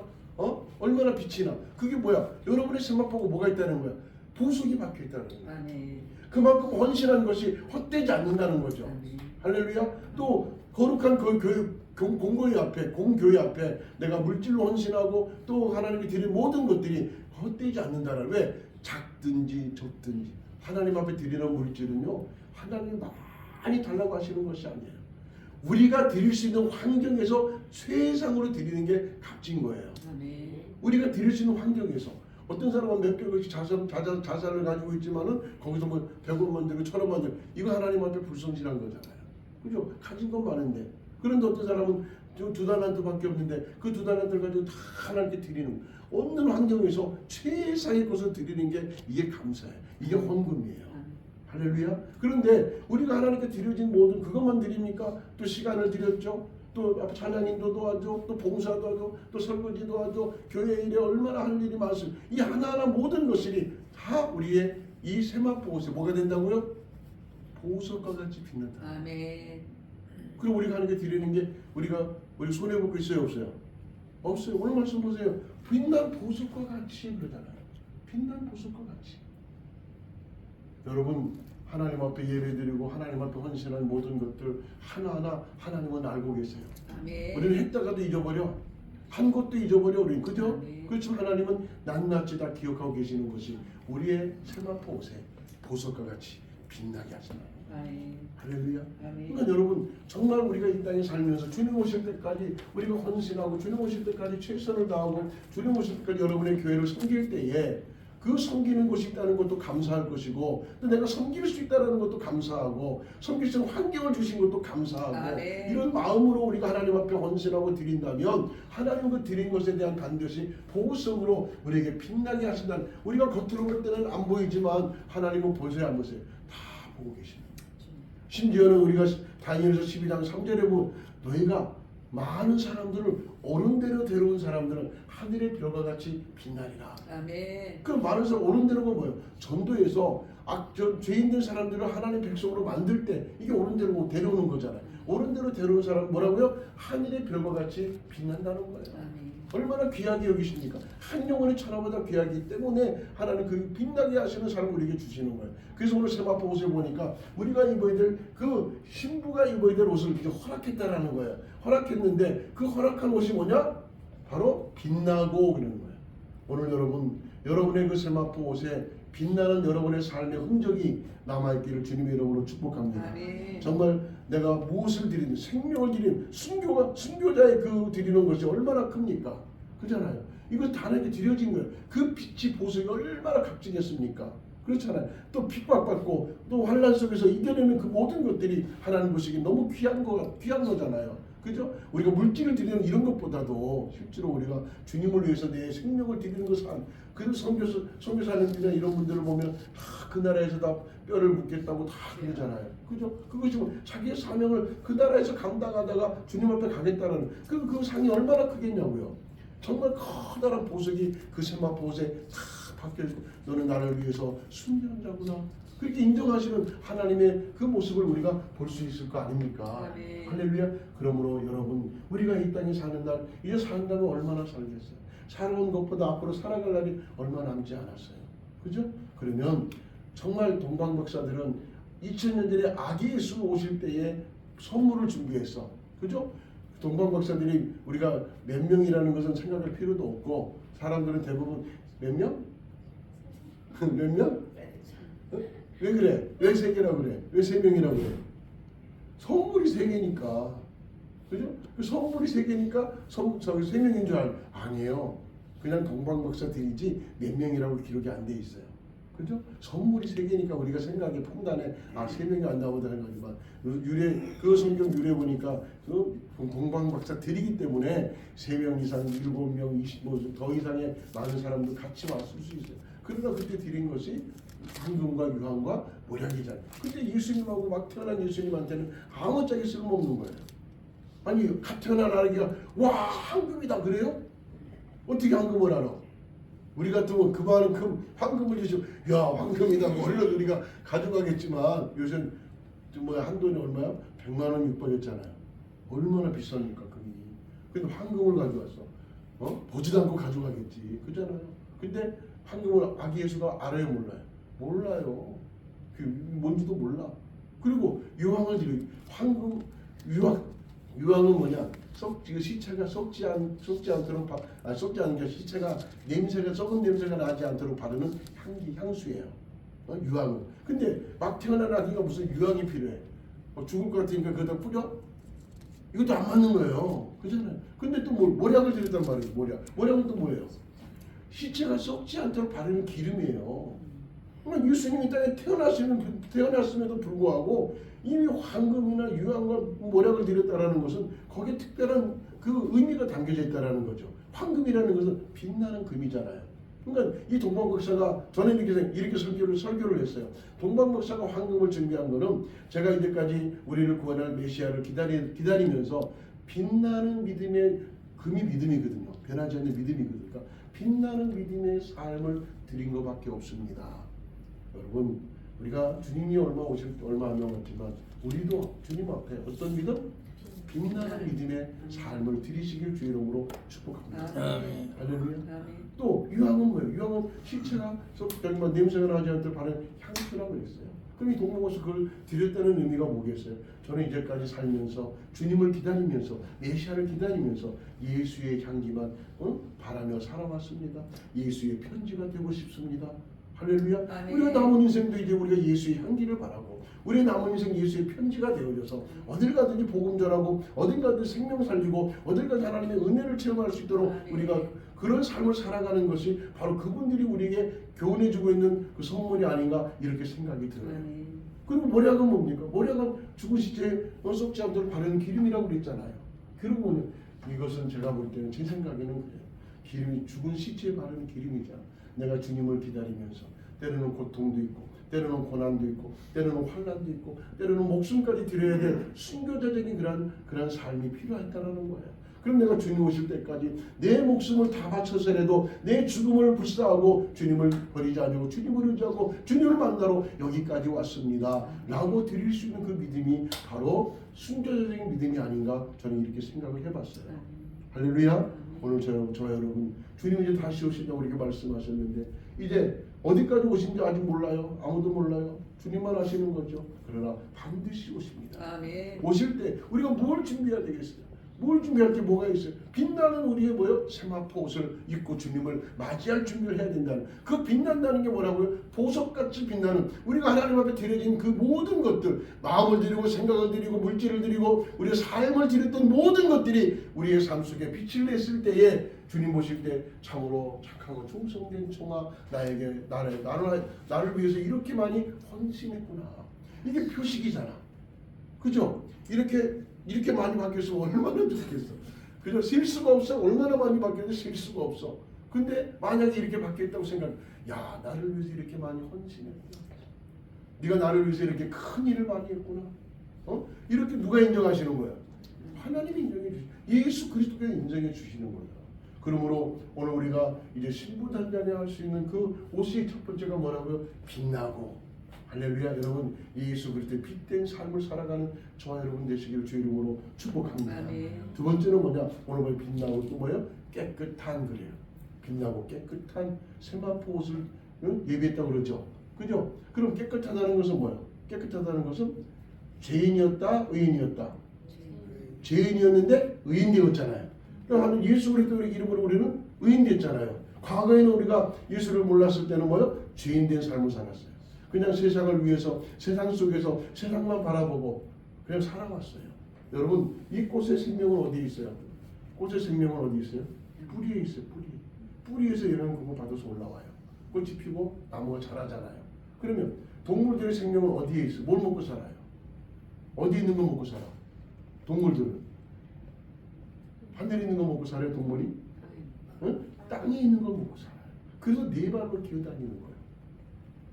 얼마나 빛이 나. 그게 뭐야? 여러분의 세마포가 뭐가 있다는 거야? 보석이 박혀 있다는 거야. 아멘. 그만큼 헌신한 것이 헛되지 않는다는 거죠. 아멘. 할렐루야. 또 거룩한 그 공교회 앞에 내가 물질로 헌신하고 또 하나님이 드린 모든 것들이 헛되지 않는다는. 왜? 작든지 적든지 하나님 앞에 드리는 물질은요, 하나님이 많이 달라고 하시는 것이 아니에요. 우리가 드릴 수 있는 환경에서 최상으로 드리는 게 값진 거예요. 아멘. 우리가 드릴 수 있는 환경에서 어떤 사람은 몇백억씩 자산을 가지고 있지만은 거기서 뭐 100억만 들고 1000억만 들고, 이거 하나님 앞에 불성실한 거잖아요. 그죠? 가진 건 많은데. 그런데 어떤 사람은 2달란트밖에 없는데 그 2달란트를 가지고 다 하나님께 드리는, 없는 환경에서 최상의 것을 드리는 게 이게 감사예요. 이게 헌금이에요. 할렐루야. 그런데 우리가 하나님께 드려진 모든 그것만 드립니까? 또 시간을 드렸죠. 또 찬양인도 도와줘, 또 봉사도 하죠, 또 설거지도 하죠. 교회 일에 얼마나 할 일이 많습니다. 이 하나하나 모든 것들이 다 우리의 이 세마포 옷에 뭐가 된다고요? 보석과 같이 빛난다. 아멘. 그럼 우리가 하나님께 드리는 게 우리 손에 붙고 있어요, 없어요? 없어요. 오늘 말씀 보세요. 빛난 보석과 같이 그러잖아요. 빛난 보석과 같이. 여러분, 하나님 앞에 예배드리고 하나님 앞에 헌신한 모든 것들 하나하나 하나님은 알고 계세요. 아멘. 우리는 했다가도 잊어버려. 한 것도 잊어버려 우리는. 그죠? 아멘. 그렇지만 하나님은 낱낱이 다 기억하고 계시는 것이 우리의 세마포 옷에 보석과 같이 빛나게 하시나요. 아멘. 할렐루야. 아멘. 그러니까 여러분, 정말 우리가 이 땅에 살면서 주님 오실 때까지 우리가 헌신하고 주님 오실 때까지 최선을 다하고 주님 오실 때까지 여러분의 교회를 섬길 때에 그 섬기는 곳이 있다는 것도 감사할 것이고, 또 내가 섬길 수 있다는 것도 감사하고, 섬길 수 있는 환경을 주신 것도 감사하고, 아멘. 이런 마음으로 우리가 하나님 앞에 헌신하고 드린다면 하나님 그 드린 것에 대한 반드시 보석으로 우리에게 빛나게 하신다는, 우리가 겉으로 볼 때는 안 보이지만 하나님은 보세요 안 보세요? 다 보고 계십니다. 심지어는 우리가 다니엘서 12장 3절에 보면 너희가 많은 사람들을 오른대로 데려온 사람들은 하늘의 별과 같이 빛나리라. 아멘. 그 많은 사람 오른대로가 뭐예요? 전도에서 죄인된 사람들을 하나님의 백성으로 만들 때 이게 오른대로 데려오는 거잖아요. 오른대로 데려온 사람은 뭐라고요? 하늘의 별과 같이 빛난다는 거예요. 아멘. 얼마나 귀하게 여기십니까? 한 영혼의 천하보다 귀하기 때문에 하나님 그 빛나게 하시는 사람을 우리에게 주시는 거예요. 그래서 오늘 세마포 옷을 보니까 우리가 입어야 될 그 신부가 입어야 될 옷을 이제 허락했다라는 거예요. 허락했는데 그 허락한 옷이 뭐냐? 바로 빛나고 그러는 거예요. 오늘 여러분의 그 세마포 옷에 빛나는 여러분의 삶의 흔적이 남아있기를 주님의 이름으로 축복합니다. 아멘. 정말 내가 무엇을 드리는, 생명을 드리는 순교자의 그 드리는 것이 얼마나 큽니까? 그잖아요. 이거 다 하나님께 드려진 거예요. 그 빛이 보석이 얼마나 값지겠습니까? 그렇잖아요. 또 핍박받고 또 환난 속에서 이겨내는 그 모든 것들이 하나님 보시기 너무 귀한 거잖아요. 그죠? 우리가 물질을 드리는 이런 것보다도 실제로 우리가 주님을 위해서 내 생명을 드리는 것은, 그 선교사님들이나 이런 분들을 보면 그 나라에서 다 뼈를 묻겠다고 다 그러잖아요. 그죠? 그것이 뭐 자기의 사명을 그 나라에서 감당하다가 주님 앞에 가겠다는 그 상이 얼마나 크겠냐고요. 정말 커다란 보석이 그 세마포 옷에 다 박혀있고, 너는 나를 위해서 순교한 자구나. 그렇게 인정하시는 하나님의 그 모습을 우리가 볼 수 있을 거 아닙니까? 아멘. 할렐루야. 그러므로 여러분, 우리가 이 땅에 사는 날, 이제 산다면 얼마나 살겠어요? 살아온 것보다 앞으로 살아갈 날이 얼마 남지 않았어요. 그죠? 그러면 정말 동방박사들은 2000년 전에 아기 예수 오실 때에 선물을 준비했어. 그죠? 동방박사들이 우리가 몇 명이라는 것은 생각할 필요도 없고, 사람들은 대부분 몇 명? 몇 명? 왜 그래? 왜 3개라고 그래? 왜 3명이라고 그래? 선물이 3개니까. 그죠? 선물이 3개니까 저기 3명인 줄 아니에요. 그냥 동방박사들이지 몇 명이라고 기록이 안 돼 있어요. 그죠? 선물이 3개니까 우리가 생각에 판단에 3명이 안 나오다 하는 거지만, 그 성경 유래 보니까 그 동방박사들이기 때문에 3명 이상, 7명, 20, 더 이상의 많은 사람들 같이 왔을 수 있어요. 그러나 그때 드린 것이 황금과 유황과 모략이잖아요. 근데 예수님하고 막 태어난 예수님한테는 아무짝에 쓸모없는 거예요. 아니 갓 태어난 아기가 와 황금이다 그래요? 어떻게 황금을 알아? 우리 같으면 그 많은 금 황금을 주시고 야 황금이다 뭐 얼른 우리가 가져가겠지만 요새는 뭐야 한 돈이 얼마야? 100만 원 6번이었잖아요. 얼마나 비쌉니까 금이. 근데 황금을 가져왔어. 보지도 않고 가져가겠지. 그잖아요. 근데 황금을 아기 예수가 알아요 몰라요? 몰라요. 그 뭔지도 몰라. 그리고 유황을 드려. 황금 유황은 뭐냐? 시체가 썩지 않도록 썩지 않은 게 시체가 냄새가 썩은 냄새가 나지 않도록 바르는 향수예요. 유황은. 근데 막 태어난 아기가 무슨 유황이 필요해? 죽을 것 같으니까 그거다 뿌려? 이것도 안 맞는 거예요. 그잖아요. 근데 또 모략을 드렸단 말이에요. 모략은 또 뭐예요? 시체가 썩지 않도록 바르는 기름이에요. 그러니까 예수님이 땅에 태어났음에도 불구하고 이미 황금이나 유황과 모략을 드렸다라는 것은 거기에 특별한 그 의미가 담겨져 있다라는 거죠. 황금이라는 것은 빛나는 금이잖아요. 그러니까 이 동방박사가 저는 이렇게 설교를 했어요. 동방박사가 황금을 준비한 거는 제가 이제까지 우리를 구원할 메시아를 기다리면서 빛나는 믿음의 금이 믿음이거든요. 변하지 않는 믿음이거든요. 그러니까 빛나는 믿음의 삶을 드린 것밖에 없습니다. 여러분 우리가 주님이 얼마 안 남았지만 우리도 주님 앞에 어떤 믿음? 빛나는 믿음의 삶을 드리시길 주 이름으로 축복합니다. 아멘. 할렐루야. 아멘. 또 유황은 뭐예요? 유황은 시체가 정말 냄새가 나지 않도록 바르는 향수라고 했어요. 그럼 이 동방에서 그걸 드렸다는 의미가 뭐겠어요? 저는 이제까지 살면서 주님을 기다리면서 메시아를 기다리면서 예수의 향기만 바라며 살아왔습니다. 예수의 편지가 되고 싶습니다. 할렐루야. 아멘. 우리가 남은 인생도 이제 우리가 예수의 향기를 바라고 우리의 남은 인생 예수의 편지가 되어져서 어딜 가든지 복음 전하고 어딜 가든지 생명 살리고 어딜 가든지 하나님의 은혜를 체험할 수 있도록 아멘. 우리가 그런 삶을 살아가는 것이 바로 그분들이 우리에게 교훈해주고 있는 그 선물이 아닌가 이렇게 생각이 들어요. 아멘. 그리고 모략은 뭡니까? 모략은 죽은 시체에 썩지 않도록 바르는 기름이라고 그랬잖아요. 그러면 이것은 제가 볼 때는 제 생각에는 그래요. 기름이 죽은 시체에 바르는 기름이잖아. 내가 주님을 기다리면서 때로는 고통도 있고 때로는 고난도 있고 때로는 환난도 있고 때로는 목숨까지 드려야 될 순교자적인 그런 삶이 필요하다는 거예요. 그럼 내가 주님 오실 때까지 내 목숨을 다 바쳐서라도 내 죽음을 불사하고 주님을 버리지 않고 주님을 의지하고 주님을 만나러 여기까지 왔습니다 라고 드릴 수 있는 그 믿음이 바로 순교자적인 믿음이 아닌가 저는 이렇게 생각을 해봤어요. 할렐루야. 오늘 저 여러분 주님 이제 다시 오신다고 이렇게 말씀하셨는데 이제 어디까지 오신지 아직 몰라요. 아무도 몰라요. 주님만 아시는 거죠. 그러나 반드시 오십니다. 아멘. 오실 때 우리가 뭘 준비해야 되겠어요? 뭘 준비할 게 뭐가 있어요? 빛나는 우리의 세마포 옷을 입고 주님을 맞이할 준비를 해야 된다는 그 빛난다는 게 뭐라고요? 보석같이 빛나는 우리가 하나님 앞에 드려진 그 모든 것들 마음을 드리고 생각을 드리고 물질을 드리고 우리의 삶을 드렸던 모든 것들이 우리의 삶 속에 빛을 냈을 때에 주님 보실 때 참으로 착하고 충성된 청아 나를 위해서 이렇게 많이 헌신했구나. 이게 표식이잖아. 그죠? 이렇게 많이 바뀌었으면 얼마나 좋겠어. 그죠? 셀 수가 없어. 얼마나 많이 바뀌었는데 셀 수가 없어. 근데 만약에 이렇게 바뀌었다고 생각해. 야, 나를 위해서 이렇게 많이 헌신했구나. 네가 나를 위해서 이렇게 큰 일을 많이 했구나. 이렇게 누가 인정하시는 거야? 하나님이 인정해 주시. 예수 그리스도가 인정해 주시는 거야. 그러므로 오늘 우리가 이제 신부단장에 할 수 있는 그 옷의 첫 번째가 뭐라고요? 빛나고 할렐루야. 여러분 예수 그리스도의 빛된 삶을 살아가는 저와 여러분 되시기를 주 이름으로 축복합니다. 아멘. 두 번째는 뭐냐? 오늘 빛나고 또 뭐예요? 깨끗한 그래요. 빛나고 깨끗한 세마포 옷을 예비했다고 그러죠. 그죠? 그럼 깨끗하다는 것은 뭐예요? 깨끗하다는 것은 죄인이었다, 의인이었다. 죄인이었는데 의인 되었잖아요. 그러니까 예수 그리스도의 이름으로 우리는 의인 됐잖아요. 과거에는 우리가 예수를 몰랐을 때는 뭐예요? 죄인 된 삶을 살았어요. 그냥 세상을 위해서 세상 속에서 세상만 바라보고 그냥 살아왔어요. 여러분 이 꽃의 생명은 어디에 있어요? 꽃의 생명은 어디 있어요? 뿌리에 있어요. 뿌리에서 영양분을 받아서 올라와요. 꽃이 피고 나무가 자라잖아요. 그러면 동물들의 생명은 어디에 있어요? 뭘 먹고 살아요? 어디 있는 거 먹고 살아? 동물들은 하늘에 있는 거 먹고 살아요. 동물이? 응? 땅에 있는 거 먹고 살아요. 그래서 네 발로 기어다니는 거예요.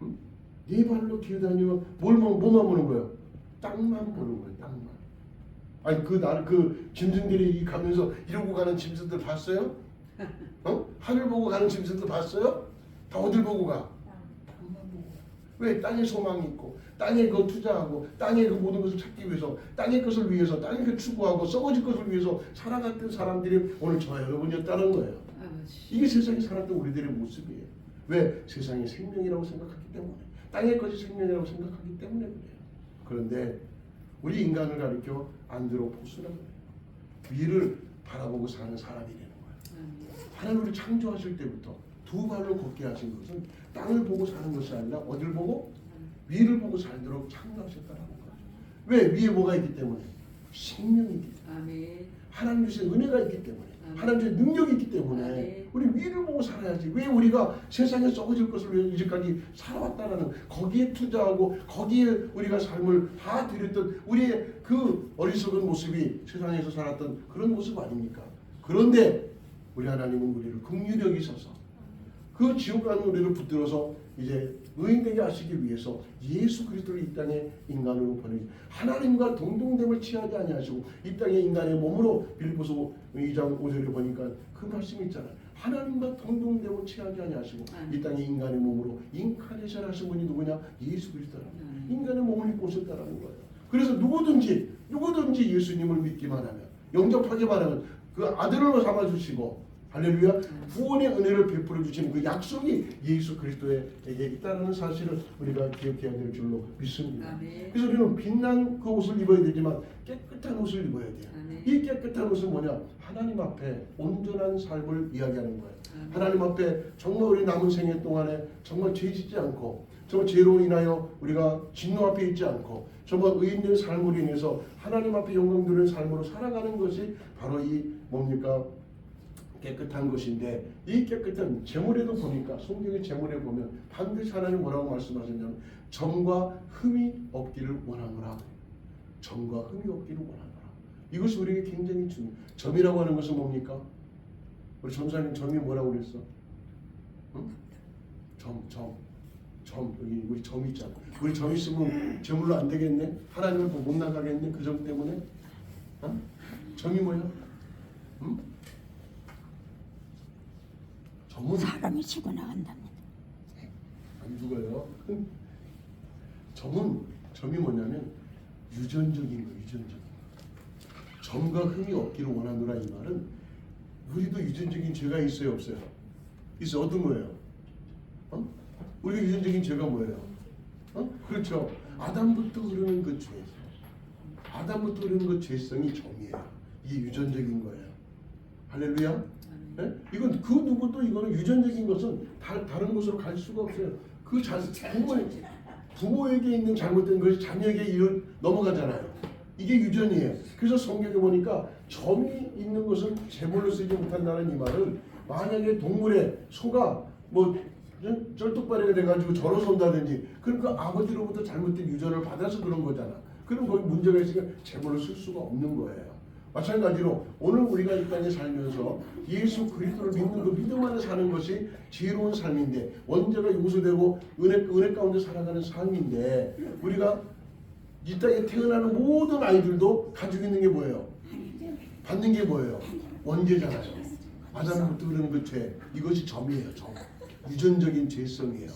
응? 네 발로 기어다니면 뭐만 보는 거예요? 땅만 보는 거예요. 땅만. 아니 그 짐승들이 가면서 이러고 가는 짐승들 봤어요? 하늘 보고 가는 짐승들 봤어요? 다 어딜 보고 가? 땅만 보고 가. 왜? 땅에 소망이 있고 땅에 그 투자하고 땅에 그 모든 것을 찾기 위해서 땅의 것을 위해서 땅의 그 추구하고 썩어질 것을 위해서 살아갔던 사람들이 오늘 저 여러분이었다는 거예요. 이게 세상에 살았던 우리들의 모습이에요. 왜? 세상이 생명이라고 생각하기 때문에 땅의 것이 생명이라고 생각하기 때문에 그래요. 그런데 우리 인간을 가리켜 안드로포스라고 해요. 위를 바라보고 사는 사람이 되는 거예요. 하나님을 창조하실 때부터 두 발로 걷게 하신 것은 땅을 보고 사는 것이 아니라 어딜 보고? 위를 보고 살도록 창조하셨다는 거예요. 왜? 위에 뭐가 있기 때문에? 생명이기 때문에. 하나님 주신 은혜가 있기 때문에 하나님 주신 능력이 있기 때문에 우리 위를 보고 살아야지. 왜 우리가 세상에 썩어질 것을 위해 이제까지 살아왔다는 거기에 투자하고 거기에 우리가 삶을 다 드렸던 우리의 그 어리석은 모습이 세상에서 살았던 그런 모습 아닙니까? 그런데 우리 하나님은 우리를 긍휼히 여기셔서 그 지옥 가는 우리를 붙들어서 이제 의인되게 하시기 위해서 예수 그리스도를 이 땅에 인간으로 보내지 하나님과 동등됨을 취하지 아니하시고 이 땅에 인간의 몸으로 빌립보서 2장 5절에 보니까 그 말씀이 있잖아요. 하나님과 동등됨을 취하지 아니하시고 이 땅에 인간의 몸으로 인카네이션 하신 분이 누구냐? 예수 그리스도라는 인간의 몸을 입고 오셨다는 거예요. 그래서 누구든지 예수님을 믿기만 하면 영접하기만 하면 그 아들로 삼아주시고 할렐루야 구원의 은혜를 베풀어 주시는 그 약속이 예수 그리스도에게 있다는 사실을 우리가 기억해야 될 줄로 믿습니다. 그래서 우리는 빛난 그 옷을 입어야 되지만 깨끗한 옷을 입어야 돼요. 이 깨끗한 옷은 뭐냐? 하나님 앞에 온전한 삶을 이야기하는 거예요. 하나님 앞에 정말 우리 남은 생애 동안에 정말 죄 짓지 않고 정말 죄로 인하여 우리가 진노 앞에 있지 않고 정말 의인된 삶으로 인해서 하나님 앞에 영광 드리는 삶으로 살아가는 것이 바로 이 뭡니까? 깨끗한 것인데 이 깨끗한 제물에도 보니까 성경의 제물에 보면 반드시 하나님 뭐라고 말씀하셨냐면 점과 흠이 없기를 원하노라. 점과 흠이 없기를 원하노라. 이것이 우리에게 굉장히 중요해요. 점이라고 하는 것은 뭡니까? 우리 전사님 점이 뭐라고 그랬어? 응? 점 여기 우리 점 있잖아. 우리 점 있으면 제물로 안 되겠네. 하나님을 못 나가겠네. 그 점 때문에. 어? 점이 뭐야? 응? 점은 사람이 죽어나간답니다. 안 죽어요. 점이 뭐냐면 유전적인 거예요. 유전적인 거. 점과 흠이 없기를 원하노라 이 말은 우리도 유전적인 죄가 있어요 없어요? 있어. 어떤 거예요? 우리가 유전적인 죄가 뭐예요? 그렇죠. 아담부터 흐르는 그 죄. 아담부터 흐르는 그 죄성이 점이에요. 이게 유전적인 거예요. 할렐루야. 네? 이건 그 누구도 이거는 유전적인 것은 다른 곳으로 갈 수가 없어요. 그 부모에게 있는 잘못된 것이 자녀에게 넘어가잖아요. 이게 유전이에요. 그래서 성경에 보니까 점이 있는 것은 제물로 쓰지 못한다는 이 말은 만약에 동물의 소가 뭐 쩔뚝발이가 돼가지고 절어서 온다든지 그럼 그 아버지로부터 잘못된 유전을 받아서 그런 거잖아. 그럼 거기 문제가 있으니까 제물로 쓸 수가 없는 거예요. 마찬가지로 오늘 우리가 이 땅에 살면서 예수 그리스도를 믿는 그 믿음 안에 사는 것이 지혜로운 삶인데 원죄가 용서되고 은혜 가운데 살아가는 삶인데 우리가 이 땅에 태어나는 모든 아이들도 가지고 있는 게 뭐예요? 받는 게 뭐예요? 원죄잖아요. 아담부터 흐르는 그 죄. 이것이 점이에요. 점. 유전적인 죄성이에요.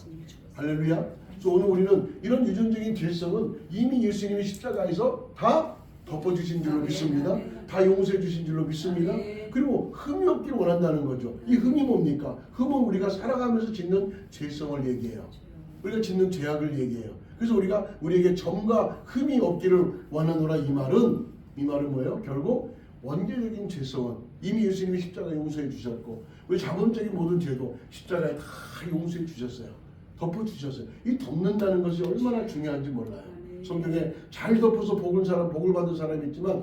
할렐루야. 그래서 오늘 우리는 이런 유전적인 죄성은 이미 예수님이 십자가에서 다 덮어주신 줄로 믿습니다. 다 용서해 주신 줄로 믿습니다. 그리고 흠이 없기를 원한다는 거죠. 이 흠이 뭡니까? 흠은 우리가 살아가면서 짓는 죄성을 얘기해요. 우리가 짓는 죄악을 얘기해요. 그래서 우리에게 점과 흠이 없기를 원하노라 이 말은 뭐예요? 결국 원죄적인 죄성은 이미 예수님이 십자가에 용서해 주셨고 우리 자본적인 모든 죄도 십자가에 다 용서해 주셨어요. 덮어주셨어요. 이 덮는다는 것이 얼마나 중요한지 몰라요. 성경에 잘 덮어서 복을 받은 사람이 있지만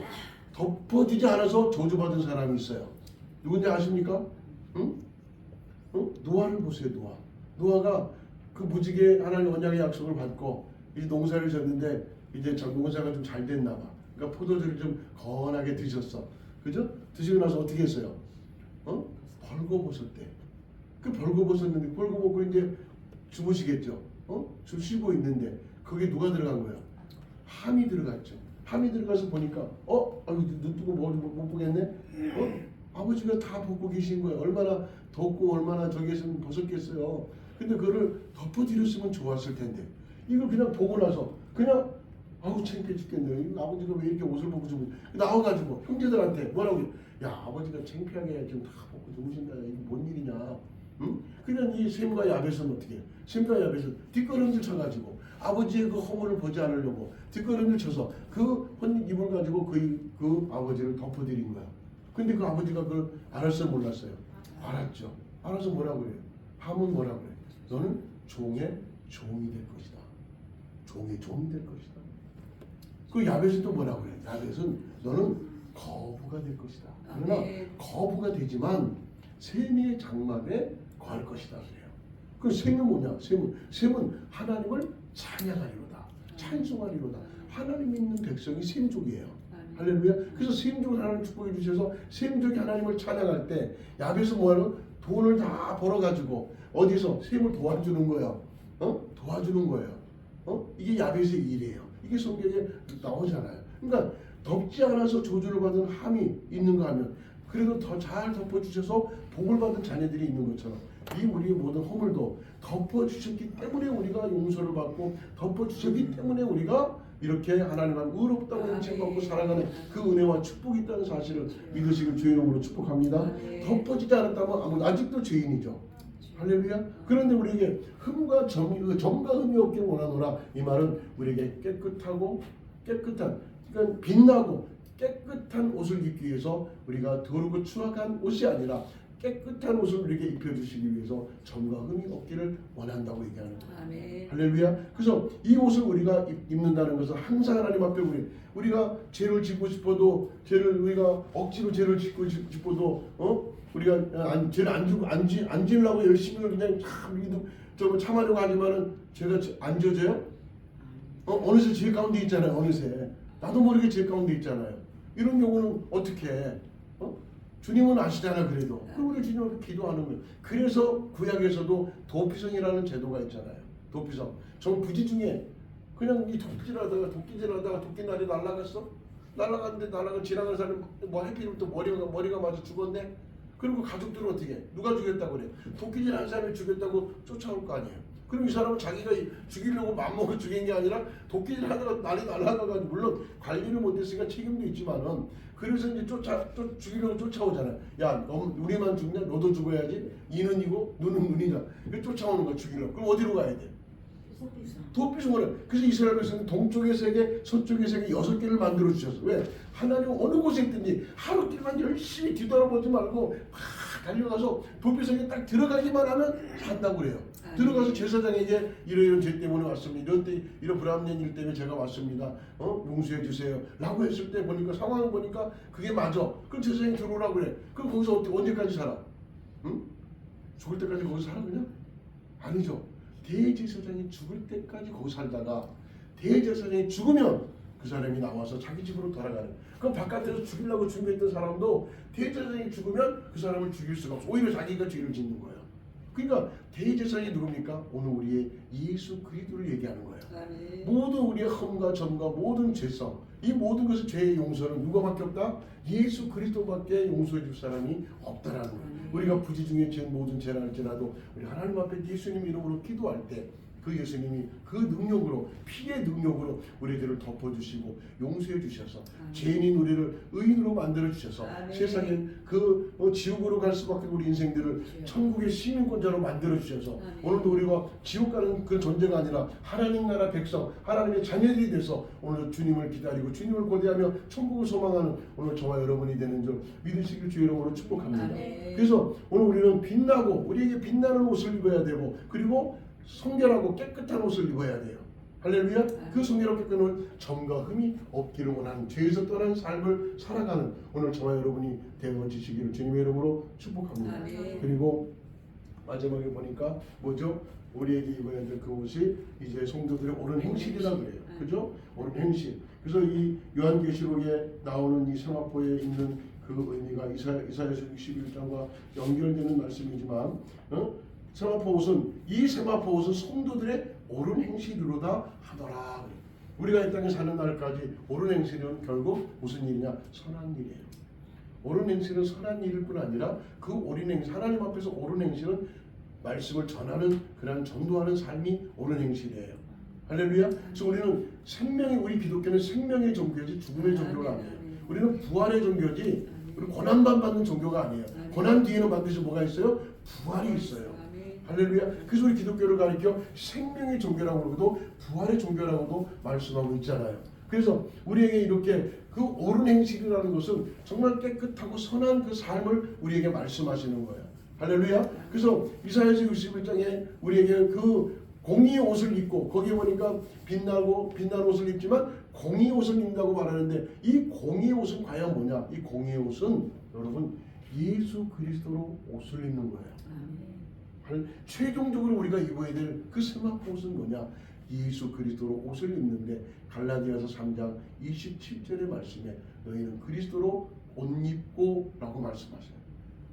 덮어지지 않아서 저주받은 사람이 있어요. 누군지 아십니까? 노아를 보세요. 노아가 그 무지개 하나님 언약의 약속을 받고 이제 농사를 졌는데 이제 농사가 좀 잘 됐나 봐. 그러니까 포도주를 좀 건하게 드셨어. 그죠? 드시고 나서 어떻게 했어요? 벌거벗었대. 그 벌거벗었는데 벌거벗고 이제 주무시겠죠. 주시고 있는데 거기에 누가 들어간 거야? 함이 들어갔죠. 함이 들어가서 보니까 눈 뜨고 못 보겠네. 아버지가 다 벗고 계신 거예요. 얼마나 덥고 얼마나 저기에서 벗었겠어요. 근데 그거를 덮어드렸으면 좋았을 텐데 이걸 그냥 보고 나서 그냥 창피해 죽겠네. 아버지가 왜 이렇게 옷을 벗고 주고 나와가지고 형제들한테 뭐라고 해요? 야, 아버지가 창피하게 지금 다 벗고 주무신다. 이게 뭔 일이냐? 응? 그냥 이 셈과 야벳은 어떻게 해요? 셈과 야벳은 뒷걸음질 쳐가지고 아버지의 그 허물을 보지 않으려고 뒷걸음질 쳐서 그 혼입을 가지고 그 아버지를 덮어드린 거야. 근데 그 아버지가 그걸 알았어요, 몰랐어요? 알았죠. 알아서 뭐라고 그래요? 함은 뭐라고 그래요? 너는 종의 종이 될 것이다. 종의 종이 될 것이다. 그 야벳은 또 뭐라고 그래요? 야벳은 너는 거부가 될 것이다. 그러나 거부가 되지만 셈의 장막에 거할 것이다 그래요. 그 셈은 뭐냐? 셈은 하나님을 찬양하리로다. 찬송하리로다. 하나님 믿는 백성이 셈족이에요. 할렐루야. 그래서 셈족을 하나님 축복해 주셔서 셈족이 하나님을 찬양할 때 야벳은 뭐하는? 돈을 다 벌어가지고 어디서 셈을 도와주는 거예요. 도와주는 거예요. 이게 야벳의 일이에요. 이게 성경에 나오잖아요. 그러니까 덮지 않아서 저주를 받은 함이 있는가 하면 그래도 더 잘 덮어주셔서 복을 받은 자녀들이 있는 것처럼 이 우리의 모든 허물도 덮어주셨기 때문에 우리가 용서를 받고 덮어주셨기 때문에 우리가 이렇게 하나님 앞에 의롭다고 인칭받고 살아가는 그 은혜와 축복이 있다는 사실을 믿으시길 주의 이름으로 축복합니다. 덮어지지 않았다면 아직도 죄인이죠. 할렐루야. 그런데 우리에게 흠과 점과 흠이 없길 원하노라. 이 말은 우리에게 깨끗하고 깨끗한, 그러니까 빛나고 깨끗한 옷을 입기 위해서 우리가 더럽고 추악한 옷이 아니라 깨끗한 옷을 우리에게 입혀주시기 위해서 점과 흠이 없기를 원한다고 얘기하는 거예요. 아멘. 할렐루야. 그래서 이 옷을 우리가 입는다는 것은 항상 하나님 앞에 우리가 죄를 짓고 싶어도 우리가 억지로 죄를 짓고 싶어도 우리가 죄를 안 지으려고 열심히 그냥 참으려고 하지만은 죄가 안 지어져요? 어느새 죄 가운데 있잖아요. 어느새 나도 모르게 죄 가운데 있잖아요. 이런 경우는 어떻게 해? 주님은 아시잖아요. 그래도 그럼 우리 주님 앞에 기도하는 거예요. 그래서 구약에서도 도피성이라는 제도가 있잖아요. 도피성. 저 부지 중에 그냥 이 도끼질하다가 도끼날이 날아갔는데 지나가는 사람 해피면 또 머리가 맞아 죽었네. 그리고 가족들은 어떻게 해? 누가 죽였다고 그래? 도끼질하는 사람이 죽였다고 쫓아올 거 아니에요. 그럼 이 사람은 자기가 죽이려고 맘먹고 죽인 게 아니라 도끼질하다가 날이 날아가가지고 물론 관리를 못했으니까 책임도 있지만은 그래서 이제 죽이려고 쫓아오잖아요. 야, 너 우리만 죽냐? 너도 죽어야지. 이는 이고 눈은 눈이다. 쫓아오는 거야 죽이려고. 그럼 어디로 가야 돼? 도피성을. 그래서 이스라엘 백성은 동쪽의 세계, 서쪽의 세계 6개를 만들어 주셨어. 왜? 하나님 어느 곳에 있든지 하루길만 열심히 뒤돌아보지 말고 막 달려가서 도피성에 딱 들어가기만 하면 산다고 그래요. 들어가서 제사장에게 이런 죄 때문에 왔습니다. 이런 불합리한 일 때문에 제가 왔습니다. 용서해 주세요. 라고 했을 때 보니까 상황을 보니까 그게 맞아. 그럼 제사장이 들어오라고 그래. 그럼 거기서 언제까지 살아? 응? 죽을 때까지 거기서 살아 그냥? 아니죠. 대제사장이 죽을 때까지 거기 살다가 대제사장이 죽으면 그 사람이 나와서 자기 집으로 돌아가는. 그럼 바깥에서 죽이려고 준비했던 사람도 대제사장이 죽으면 그 사람을 죽일 수가 없어. 오히려 자기가 죄를 짓는 거예요. 그러니까 대제사장이 누굽니까? 오늘 우리의 예수 그리스도를 얘기하는 거예요. 아멘. 모든 우리의 흠과 점과 모든 죄성, 이 모든 것의 죄의 용서는 누가밖에 없다? 예수 그리스도밖에 용서해 줄 사람이 없다라는 거예요. 우리가 부지 중에 지은 모든 죄를 할지라도 우리 하나님 앞에 예수님 이름으로 기도할 때 그 예수님이 그 능력으로, 피의 능력으로 우리들을 덮어주시고 용서해 주셔서 죄인인 우리를 의인으로 만들어 주셔서 세상에 그 지옥으로 갈 수밖에 우리 인생들을 천국의 시민권자로 만들어 주셔서 오늘도 우리가 지옥 가는 그 존재가 아니라 하나님 나라 백성, 하나님의 자녀들이 돼서 오늘 주님을 기다리고 주님을 고대하며 천국을 소망하는 오늘 저와 여러분이 되는 줄 믿으시길 주의 이름으로 축복합니다. 그래서 오늘 우리는 빛나고 우리에게 빛나는 옷을 입어야 되고 그리고 성결하고 깨끗한 옷을 입어야 돼요. 할렐루야. 그 성결하고 깨끗한 옷, 점과 흠이 없기를 원하는 죄에서 떠난 삶을 살아가는 오늘 저와 여러분이 되어지시기를 주님의 이름으로 축복합니다. 그리고 마지막에 보니까 뭐죠? 우리에게 입어야 될 그 옷이 이제 성도들의 옳은 행실이라 그래요. 그죠? 옳은 행실. 그래서 이 요한계시록에 나오는 이 세마포에 있는 그 의미가 이사야서 61장과 연결되는 말씀이지만 세마포 옷은 이 세마포 옷은 성도들의 옳은 행실로다 하더라. 우리가 이 땅에 사는 날까지 옳은 행실은 결국 무슨 일이냐? 선한 일이에요. 옳은 행실은 선한 일일 뿐 아니라 그 옳은 행실, 하나님 앞에서 옳은 행실은 말씀을 전하는 그런 전도하는 삶이 옳은 행실이에요. 할렐루야. 그래서 우리는 우리 기독교는 생명의 종교지 죽음의 종교가 아니에요. 우리는 부활의 종교지 우리 고난만 받는 종교가 아니에요. 고난 뒤에는 반드시 뭐가 있어요? 부활이 있어요. 할렐루야. 그래서 우리 기독교를 가리켜 생명의 종교라고 그러고도 부활의 종교라고도 말씀하고 있잖아요. 그래서 우리에게 이렇게 그 옳은 행실이라는 것은 정말 깨끗하고 선한 그 삶을 우리에게 말씀하시는 거예요. 할렐루야. 그래서 이사야서 61장에 우리에게 그 공의의 옷을 입고 거기에 보니까 빛난 옷을 입지만 공의의 옷을 입는다고 말하는데 이 공의의 옷은 과연 뭐냐? 이 공의의 옷은 여러분 예수 그리스도로 옷을 입는 거예요. 최종적으로 우리가 입어야 될 그 세마포 옷은 뭐냐? 예수 그리스도로 옷을 입는데 갈라디아서 3장 27절의 말씀에 너희는 그리스도로 옷 입고 라고 말씀하셔요.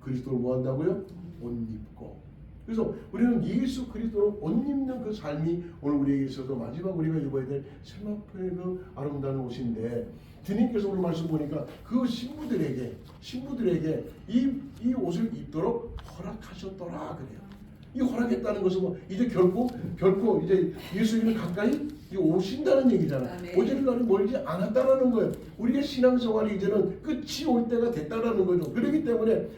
그리스도로 뭐 한다고요? 옷 입고. 그래서 우리는 예수 그리스도로 옷 입는 그 삶이 오늘 우리에게 있어서 마지막 우리가 입어야 될 세마포의 그 아름다운 옷인데 주님께서 오늘 말씀 보니까 그 신부들에게 이 옷을 입도록 허락하셨더라 그래요. 이 허락했다는 것은 뭐 이제 결코 이제 예수님을 가까이 오신다는 얘기잖아. 오실 날이 멀지 않았다라는 거예요. 우리의 신앙생활이 이제는 끝이 올 때가 됐다라는 거죠. 그렇기 때문에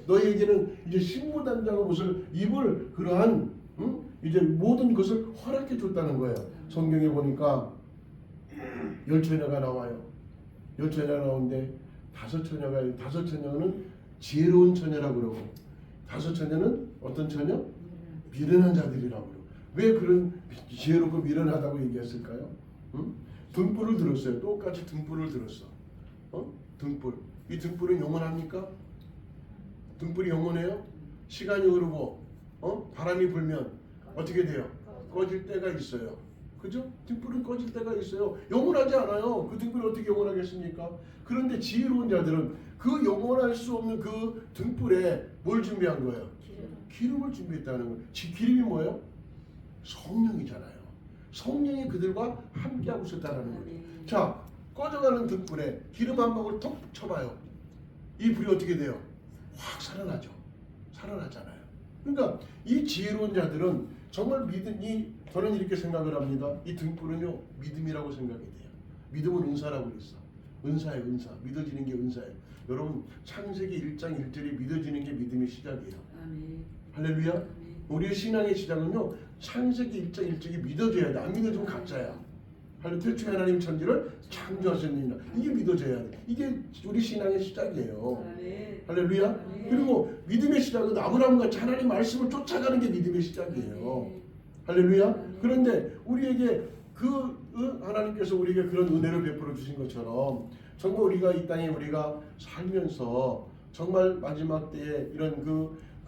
너희에게는 이제 신부단장의 옷을 입을 그러한 이제 모든 것을 허락해 줬다는 거예요. 성경에 보니까 10처녀가 나와요. 10처녀가 나오는데 5처녀는 지혜로운 처녀라고 그러고 5처녀는 어떤 처녀? 미련한 자들이라고 그러고. 왜 그런 지혜롭고 미련하다고 얘기했을까요? 등불을 들었어요. 똑같이 등불을 들었어. 등불. 이 등불은 영원합니까? 등불이 영원해요? 시간이 흐르고 바람이 불면 어떻게 돼요? 꺼질 때가 있어요. 그죠? 등불은 꺼질 때가 있어요. 영원하지 않아요. 그 등불이 어떻게 영원하겠습니까? 그런데 지혜로운 자들은 그 영원할 수 없는 그 등불에 뭘 준비한 거예요? 기름을 준비했다는 거예요. 기름이 뭐예요? 성령이잖아요. 성령이 그들과 함께하고 있었다는 거예요. 자, 꺼져가는 등불에 기름 한 방울 톡 쳐봐요. 이 불이 어떻게 돼요? 확 살아나죠. 살아나잖아요. 그러니까 이 지혜로운 자들은 정말 저는 이렇게 생각을 합니다. 이 등불은요 믿음이라고 생각이 돼요. 믿음은 은사라고 그랬어. 은사예요, 은사. 믿어지는 게 은사예요. 여러분 창세기 1장 1절이 믿어지는 게 믿음의 시작이에요. 아멘. 할렐루야. 아멘. 우리의 신앙의 시작은요 창세기 1장 1절이 믿어져야 돼. 안 믿어지면 가짜야. 태초에 하나님 천지를 창조하셨느니라. 이게 믿어져야 돼. 이게 우리 신앙의 시작이에요. 아멘. 할렐루야. 아멘. 그리고 믿음의 시작은 아브라함같이 하나님 말씀을 쫓아가는 게 믿음의 시작이에요. 아멘. 할렐루야. 아멘. 그런데 우리에게 하나님께서 우리에게 그런 은혜를 베풀어 주신 것처럼 정말 우리가 이 땅에 우리가 살면서 정말 마지막 때에 이런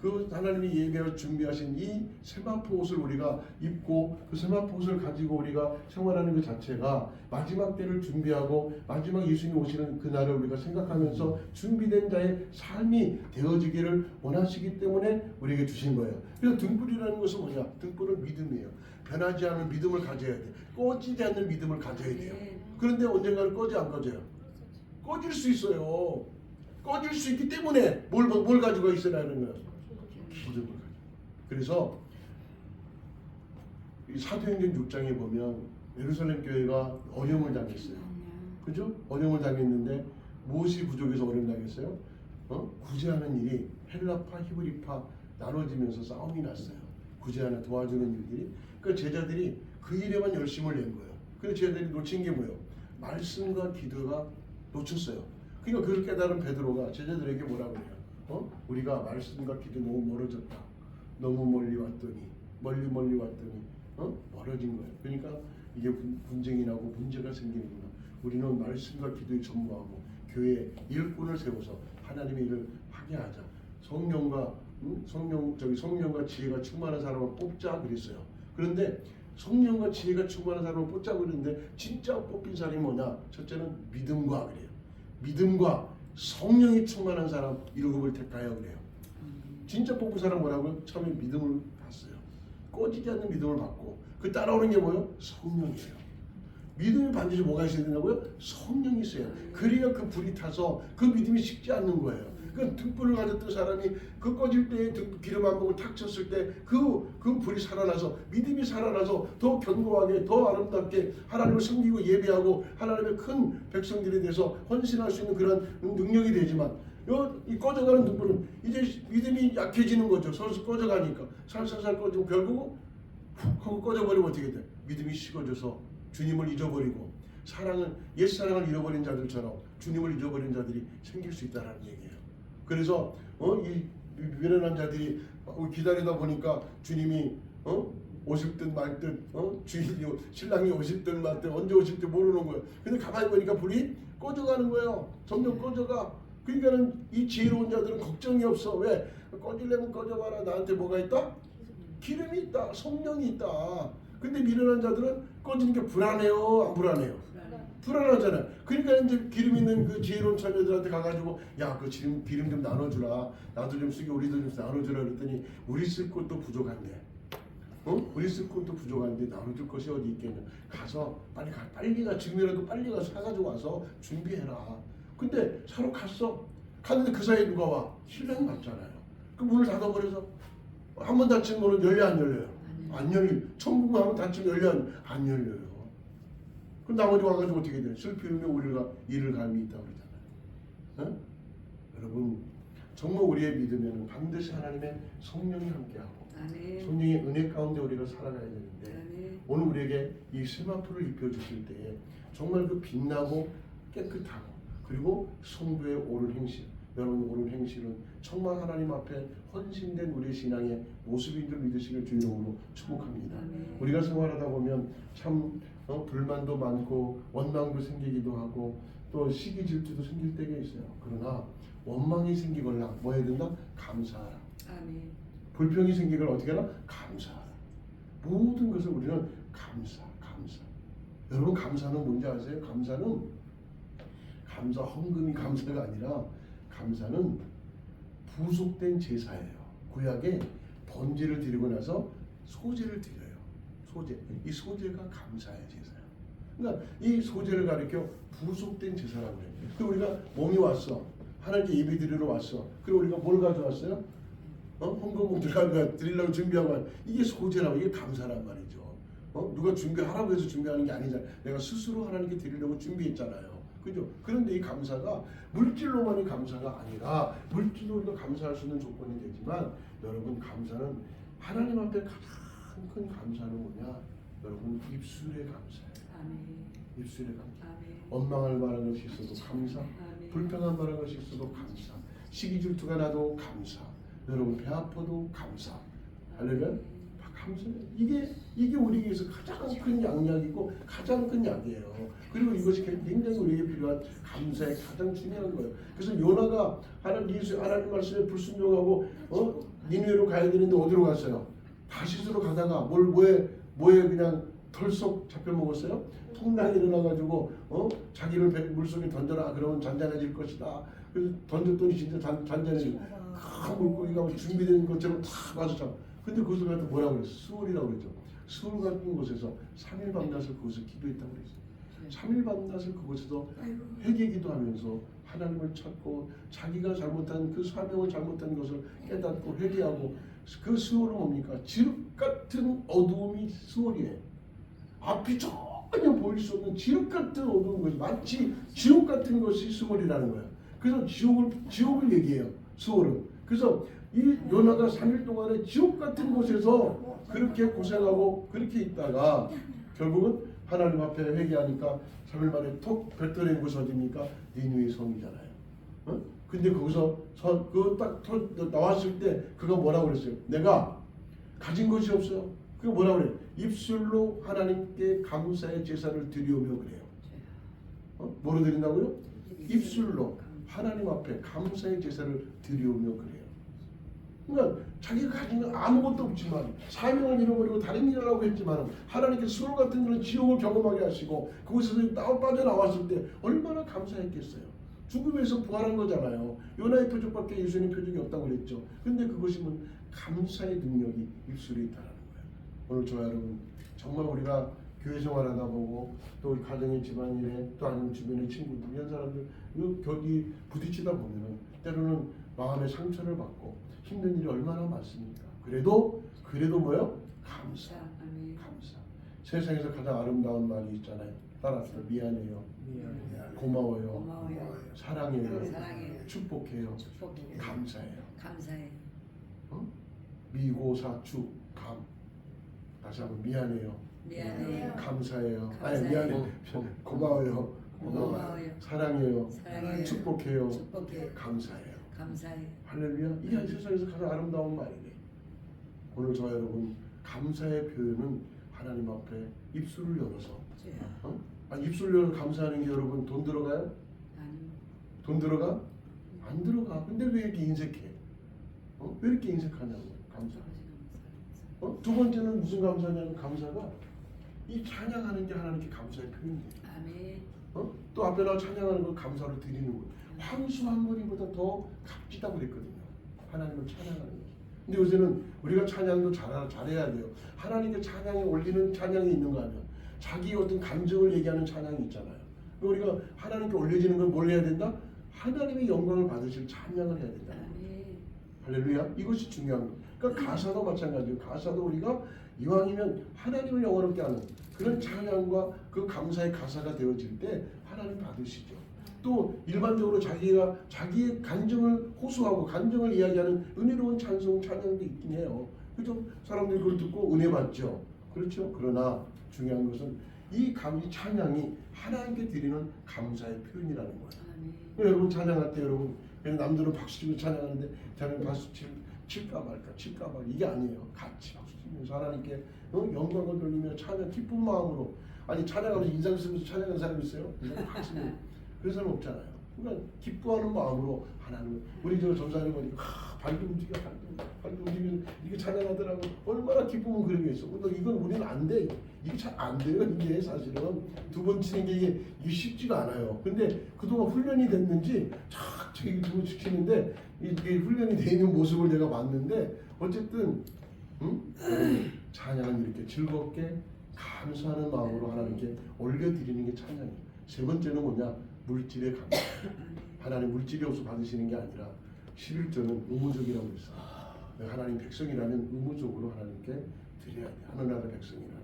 그 하나님이 예배로 준비하신 이 세마포 옷을 우리가 입고 그 세마포 옷을 가지고 우리가 생활하는 그 자체가 마지막 때를 준비하고 마지막 예수님이 오시는 그날을 우리가 생각하면서 준비된 자의 삶이 되어지기를 원하시기 때문에 우리에게 주신 거예요. 그래서 등불이라는 것은 뭐냐? 등불은 믿음이에요. 변하지 않는 믿음을 가져야 돼. 꺼지지 않는 믿음을 가져야 돼요. 그런데 언젠가는 꺼져 안 꺼져요? 꺼질 수 있어요. 꺼질 수 있기 때문에 뭘 가지고 있어야 하는 거예요? 기름을 가지고. 그래서 이 사도행전 6장에 보면 예루살렘 교회가 어려움을 당했어요. 그죠? 어려움을 당했는데 무엇이 부족해서 어려움 당했어요? 구제하는 일이 헬라파, 히브리파 나눠지면서 싸움이 났어요. 구제하는 도와주는 일들이. 그러니까 제자들이 그 일에만 열심을 낸 거예요. 그래서 제자들이 놓친 게 뭐예요? 말씀과 기도가 놓쳤어요. 그러니까 그걸 깨달은 베드로가 제자들에게 뭐라고 해요? 우리가 말씀과 기도 너무 멀어졌다. 너무 멀리 왔더니 멀어진 거예요. 그러니까 이게 분쟁이 나고 문제가 생기는구나. 우리는 말씀과 기도에 전무하고 교회에 일꾼을 세워서 하나님의 일을 하게 하자. 성령과 지혜가 충만한 사람을 뽑자 그랬어요. 그런데 성령과 지혜가 충만한 사람을 뽑자 그랬는데 진짜 뽑힌 사람이 뭐냐? 첫째는 믿음과 그래요. 믿음과 성령이 충만한 사람 7을 택하여 그래요. 진짜 뽑은 사람 뭐라고요? 처음에 믿음을 받았어요. 꺼지지 않는 믿음을 받고 그 따라오는 게 뭐예요? 성령이에요. 믿음이 반드시 뭐가 있어야 된다고요? 성령이 있어요. 그래야 그 불이 타서 그 믿음이 식지 않는 거예요. 그 등불을 가졌던 사람이 그 꺼질 때 기름 한 봉을 탁 쳤을 때 그 불이 살아나서 믿음이 살아나서 더 견고하게 더 아름답게 하나님을 섬기고 예배하고 하나님의 큰 백성들에 대해서 헌신할 수 있는 그런 능력이 되지만 이 꺼져가는 등불은 이제 믿음이 약해지는 거죠. 서서 꺼져가니까 살살살 꺼지고 결국은 훅 하고 꺼져버리면 어떻게 돼? 믿음이 식어져서 주님을 잊어버리고 옛사랑을 잃어버린 자들처럼 주님을 잊어버린 자들이 생길 수 있다는 얘기예요. 그래서 이 미련한 자들이 기다리다 보니까 주님이 오실 듯 말 듯 주인이 신랑이 오실 듯 말 듯 언제 오실지 모르는 거예요. 근데 가만히 보니까 불이 꺼져가는 거예요. 점점 꺼져가. 그러니까는 이 지혜로운 자들은 걱정이 없어. 왜? 꺼지려면 꺼져봐라. 나한테 뭐가 있다? 기름이 있다. 성령이 있다. 근데 미련한 자들은 꺼지는 게 불안해요? 안 불안해요? 불안하잖아요. 그러니까 이제 기름 있는 그 지혜로운 처녀들한테 가가지고 야, 그 기름 좀 나눠주라. 나도 좀 쓰게 우리도 좀 나눠주라 그랬더니 우리 쓸 곳도 부족한데 우리 쓸 곳도 부족한데 나눠줄 것이 어디 있겠냐. 가서 빨리 가. 지금이라도 빨리 가서 사가지고 와서 준비해라. 근데 사러 갔어. 갔는데 그 사이에 누가 와? 신랑이 왔잖아요. 그 문을 닫아버려서 한 번 닫힌 문은 열려 안 열려요? 안 열려. 천국문 한번 닫히면 열려 안 열려요. 그럼 나머지 와가지고 어떻게 돼? 슬피우며 우리가 이를 갈미 있다고 그러잖아요. 여러분 정말 우리의 믿으면 반드시 하나님의 성령이 함께하고 성령의 은혜 가운데 우리가 살아가야 되는데 오늘 우리에게 이 세마포를 입혀주실 때에 정말 그 빛나고 깨끗하고 그리고 성도의 옳은 행실, 여러분 옳은 행실은 정말 하나님 앞에 헌신된 우리의 신앙의 모습인 줄 믿으시길 주 이름으로 축복합니다. 우리가 생활하다 보면 참 불만도 많고 원망도 생기기도 하고 또 시기 질투도 생길 때가 있어요. 그러나 원망이 생기거나 뭐 해야 된다? 감사하라. 불평이 생기거나 어떻게 하라? 감사하라. 모든 것을 우리는 감사. 여러분 감사는 뭔지 아세요? 감사 헌금이 감사가 아니라 감사는 부속된 제사예요. 구약에 번제를 드리고 나서 소제를 드려요. 소제. 이 소제가 감사의 제사예요. 그러니까 이 소제를 가리켜 부속된 제사라고 해요. 그 우리가 몸이 왔어. 하나님께 예배 드리러 왔어. 그리고 우리가 뭘 가져왔어요? 헌금 드리려고 준비하고 이게 소제라고 이게 감사란 말이죠. 누가 준비하라고 해서 준비하는 게 아니잖아요. 내가 스스로 하나님께 드리려고 준비했잖아요. 그죠? 그런데 이 감사가 물질로만이 감사가 아니라 물질로 우리가 감사할 수 있는 조건이 되지만 여러분 감사는 하나님 앞에 가장 큰 감사는 뭐냐? 여러분 입술의 감사예요. 입술의 감사. 원망할 만한 것이 있어도 감사. 불평한 만한 것이 있어도 감사. 시기 질투가 나도 감사. 여러분 배 아파도 감사. 할렐루야. 감사해요. 이게 우리에게서 가장 큰 양약이고 가장 큰 약이에요. 그리고 이것이 굉장히 우리에게 필요한 감사의 가장 중요한 거예요. 그래서 요나가 하나님 말씀에 불순종하고 니느웨로 가야 되는데 어디로 갔어요? 다시스로 가다가 뭐에 그냥 털썩 잡혀 먹었어요? 풍랑이 일어나가지고 자기를 물속에 던져라. 그러면 잔잔해질 것이다. 그래서 던졌더니 진짜 잔잔해지고 큰 물고기가 준비된 것처럼 다 와서 잡아. 근데 그것을 갖다 뭐라고 그랬어? 수월이라고 그랬죠. 수월 같은 곳에서 3일 밤낮을 그곳에서 기도했다고 그랬어요. 3일 밤낮을 그곳에서 회개기도 하면서 하나님을 찾고 자기가 잘못한 그 사명을 잘못한 것을 깨닫고 회개하고 그 수월은 뭡니까? 지륵 같은 어두움이 수월이에요. 앞이 전혀 보일 수 없는 지륵 같은 어두운 것이 마치 지옥 같은 것이 수월이라는 거예요. 그래서 지옥을 얘기해요. 수월은. 그래서 이 요나가 3일 동안에 지옥 같은 곳에서 그렇게 고생하고 그렇게 있다가 결국은 하나님 앞에 회개하니까 3일 만에 톡 뱉어낸 곳이 어디입니까? 니느웨 성이잖아요. 근데 거기서 딱 나왔을 때 그가 뭐라고 그랬어요? 내가 가진 것이 없어요. 그가 뭐라고 그래요? 입술로 하나님께 감사의 제사를 드리오며 그래요. 뭐로 드린다고요? 입술로 하나님 앞에 감사의 제사를 드리오며 그래요. 그러니까 자기가 가진 건 아무것도 없지만 사명을 잃어버리고 다른 일을 하고 했지만 하나님께 수월 같은 그런 지옥을 경험하게 하시고 그곳에서 빠져나왔을 때 얼마나 감사했겠어요. 죽음에서 부활한 거잖아요. 요나의 표적밖에 예수님 표적이 없다고 그랬죠. 근데 그것이 감사의 능력이 입술에 있다는 거예요. 오늘 저와 여러분 정말 우리가 교회 생활하다 보고 또 가정의 집안일에 또 아니면 주변의 친구들 이런 사람들 이 격이 부딪히다 보면은 때로는 마음의 상처를 받고 힘든 일이 얼마나 많습니까? 그래도 뭐요? 감사. 아멘. 감사. 세상에서 가장 아름다운 말이 있잖아요. 따라서 미안해요. 고마워요. 고마워요. 사랑해요. 사랑해요. 축복해요. 축복해요. 감사해요. 감사해요. 미고사축 감. 다시 한번 미안해요. 미안해요. 감사해요. 아니 감사해요. 미안해요. 고마워요. 고마워요. 사랑해요. 사랑해요. 축복해요. 축복해요. 감사해요. 감사해요. 할렐루야. 이게 세상에서 가장 아름다운 말이네. 오늘 저와 여러분 감사의 표현은 하나님 앞에 입술을 열어서 입술을 열어서 감사하는 게 여러분 돈 들어가요? 아니. 돈 들어가? 안 들어가. 근데 왜 이렇게 인색해? 왜 이렇게 인색하냐고. 감사. 두 번째는 무슨 감사냐면 감사가 이 찬양하는 게 하나님께 감사의 표현이에요. 아멘. 또 앞에 나와 찬양하는 걸 감사를 드리는 거예요. 황수한머리보다 더 값지다고 그랬거든요. 하나님을 찬양하는 것. 근데 요새는 우리가 찬양도 잘해야 돼요. 하나님께 찬양에 올리는 찬양이 있는 거 아니야. 자기 어떤 감정을 얘기하는 찬양이 있잖아요. 우리가 하나님께 올려지는 건 뭘 해야 된다? 하나님의 영광을 받으실 찬양을 해야 된다. 아멘. 할렐루야. 이것이 중요한 거예요. 그러니까 가사도 마찬가지예요. 가사도 우리가 이왕이면 하나님을 영원롭게 하는 그런 찬양과 그 감사의 가사가 되어질 때 하나님 받으시죠. 또 일반적으로 자기가 자기의 감정을 호소하고 감정을 이야기하는 은혜로운 찬양도 있긴 해요. 그죠? 사람들이 그걸 듣고 은혜 받죠. 그렇죠? 그러나 중요한 것은 이 찬양이 하나님께 드리는 감사의 표현이라는 거예요. 아멘. 여러분 찬양할 때 여러분 남들은 박수 치고 찬양하는데 저는 박수 칠까 말까 이게 아니에요. 같이 박수 치면서 하나님께 영광을 돌리며 찬양 기쁜 마음으로 아니 찬양하면서 인상 쓰면서 찬양하는 사람이 있어요? 박수 그런 사람 없잖아요. 그러니까 기뻐하는 마음으로 하나님 우리 저 전사님 보니까 발도 움직여 발도 움직이면 이게 찬양하더라고. 얼마나 기쁘면 그런 게 있어. 근데 이건 우리는 안 돼. 이게 잘 안 돼요. 이게 사실은 두 번 치는 게 이게 쉽지가 않아요. 근데 그동안 훈련이 됐는지 저기 두 번 치는데 이게 훈련이 돼 있는 모습을 내가 봤는데 어쨌든 찬양은 이렇게 즐겁게 감사하는 마음으로 하나님께 올려드리는 게 찬양이에요. 세 번째는 뭐냐? 물질의 감사. 하나님 물질이 없어 받으시는 게 아니라 11조는 의무적이라고 했어요. 하나님 백성이라면 의무적으로 하나님께 드려야 돼. 하나님의 백성이라면.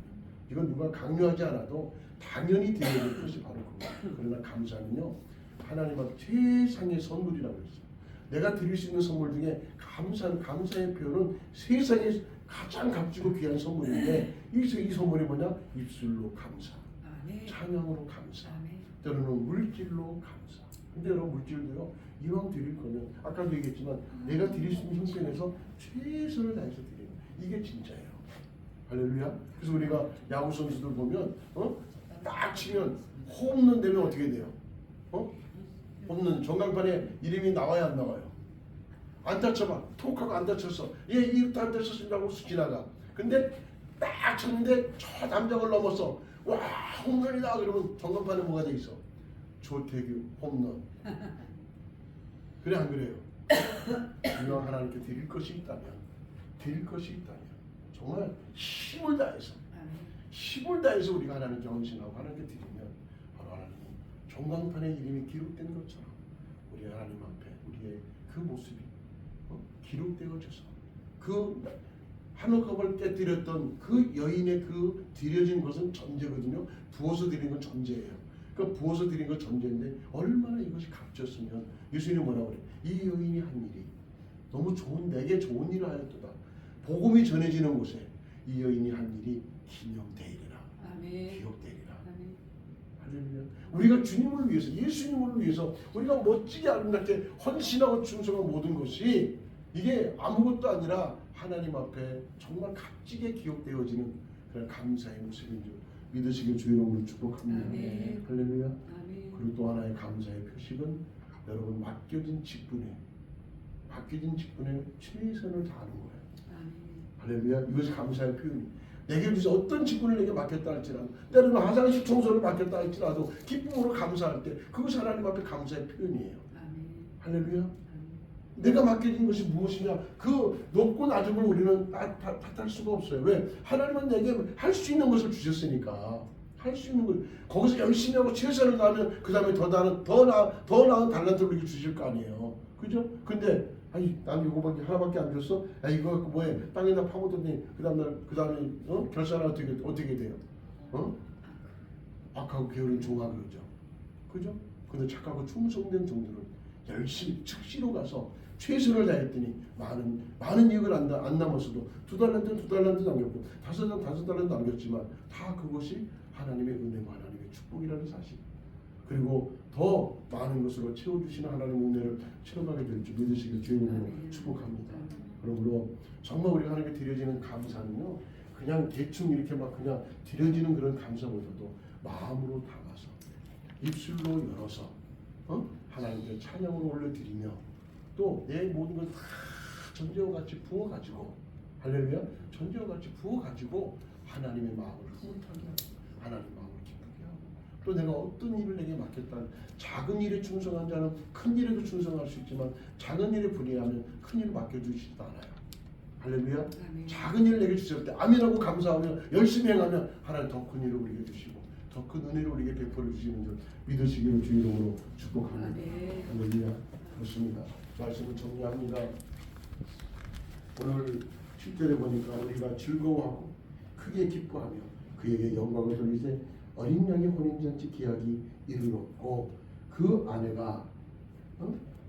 이건 누가 강요하지 않아도 당연히 드려야 될 것이 바로 그거예요. 그러나 감사는요. 하나님 앞 최상의 선물이라고 했어요. 내가 드릴 수 있는 선물 중에 감사의 표현은 세상에 가장 값지고 귀한 선물인데 이 선물이 뭐냐? 입술로 감사. 아멘. 찬양으로 감사. 아멘. 때로는 물질로 감사. 근데 여러분 물질도요. 이왕 드릴 거면 아까도 얘기했지만 내가 드릴 수 있는 형편에서 최선을 다해서 드리는 이게 진짜예요. 할렐루야. 그래서 우리가 야구 선수들 보면 딱 치면 홈런 되면 어떻게 돼요? 홈런 전광판에 이름이 나와야 안 나와요? 안 다쳐봐. 톡하고 안 다쳤어. 얘 이렇게 안 다쳤습니다고 지나가. 근데 딱 쳤는데 저 담장을 넘었어. 와 홈런이다 그러면 전광판에 뭐가 돼 있어? 조태규 홈런. 그래 안 그래요? 분명 하나님께 드릴 것이 있다면 정말 힘을 다해서 우리가 하나님께 헌신하고 하나님께 드리면 바로 하나님은 전광판에 이름이 기록된 것처럼 우리 하나님 앞에 우리의 그 모습이 기록되어져서 그 한옥컵을 깨뜨렸던 그 여인의 그 드려진 것은 전제거든요. 부어서 드린 건 전제예요. 그 부어서 드린 건 전제인데 얼마나 이것이 값졌으면 예수님이 뭐라고 그래? 이 여인이 한 일이 너무 내게 좋은 일을 하였도다. 복음이 전해지는 곳에 이 여인이 한 일이 기념되리라. 아멘. 기억되리라. 아멘. 할렐루야. 우리가 주님을 위해서 예수님을 위해서 우리가 멋지게 아름답게 헌신하고 충성한 모든 것이 이게 아무것도 아니라 하나님 앞에 정말 값지게 기억되어지는 그런 감사의 모습인 줄 믿으시길 주의 이름으로 축복합니다. 아멘. 할렐루야. 아멘. 그리고 또 하나의 감사의 표식은 여러분 맡겨진 직분에 최선을 다하는 거예요. 아멘. 할렐루야. 이것이 감사의 표현이에요. 내게 주신 어떤 직분을 내게 맡겼다 할지라도 때로는 화장실 청소를 맡겼다 할지라도 기쁨으로 감사할 때 그것이 하나님 앞에 감사의 표현이에요. 아멘. 할렐루야. 내가 맡겨진 것이 무엇이냐? 그 높고 낮음을 우리는 탓할 수가 없어요. 왜? 하나님은 내게 할 수 있는 것을 주셨으니까. 할 수 있는 것, 거기서 열심히 하고 최선을 다하면 그 다음에 더 나은 달란트를 우리에게 주실 거 아니에요. 그죠? 근데 아니 난 이거밖에 하나밖에 안 줬어? 야 이거 뭐해? 땅에다 파묻었니? 그 다음에 결산은 어떻게 돼요? 악하고 게으른 종아 그러죠. 그죠? 근데 착하고 충성된 종들은 열심히 즉시로 가서 최선을 다했더니 많은 이익을 안 남았어도 2달란트 남겼고 5달란트 남겼지만 다 그것이 하나님의 은혜와 하나님의 축복이라는 사실. 그리고 더 많은 것으로 채워주시는 하나님의 은혜를 체험하게 될 줄 믿으시길 주님으로 축복합니다. 그러므로 정말 우리가 하나님께 드려지는 감사는요, 그냥 대충 이렇게 막 그냥 드려지는 그런 감사보다도 마음으로 담아서 입술로 열어서 하나님께 찬양으로 올려드리며 또 내 모든 걸 다 전제와 같이 부어가지고 할렐루야 전제와 같이 부어가지고 하나님의 마음을 흐뭇하게 하고 하나님 마음을 기쁘게 하고 또 내가 어떤 일을 내게 맡겼다 작은 일에 충성한 자는 큰 일에도 충성할 수 있지만 작은 일에 불의하면 큰 일을 맡겨주시지도 않아요. 할렐루야. 아멘. 작은 일을 내게 주셨을 때 아멘하고 감사하며 열심히 행하면 하나님 더 큰 일을 우리에게 주시고 더 큰 은혜를 우리에게 베풀어 주시는 줄 믿으시기를 주 이름으로 축복합니다. 아멘. 할렐루야. 그렇습니다. 말씀을 정리합니다. 오늘 7절에 보니까 우리가 즐거워하고 크게 기뻐하며 그에게 영광을 돌리되 어린 양의 혼인잔치 기약이 이르렀고 그 아내가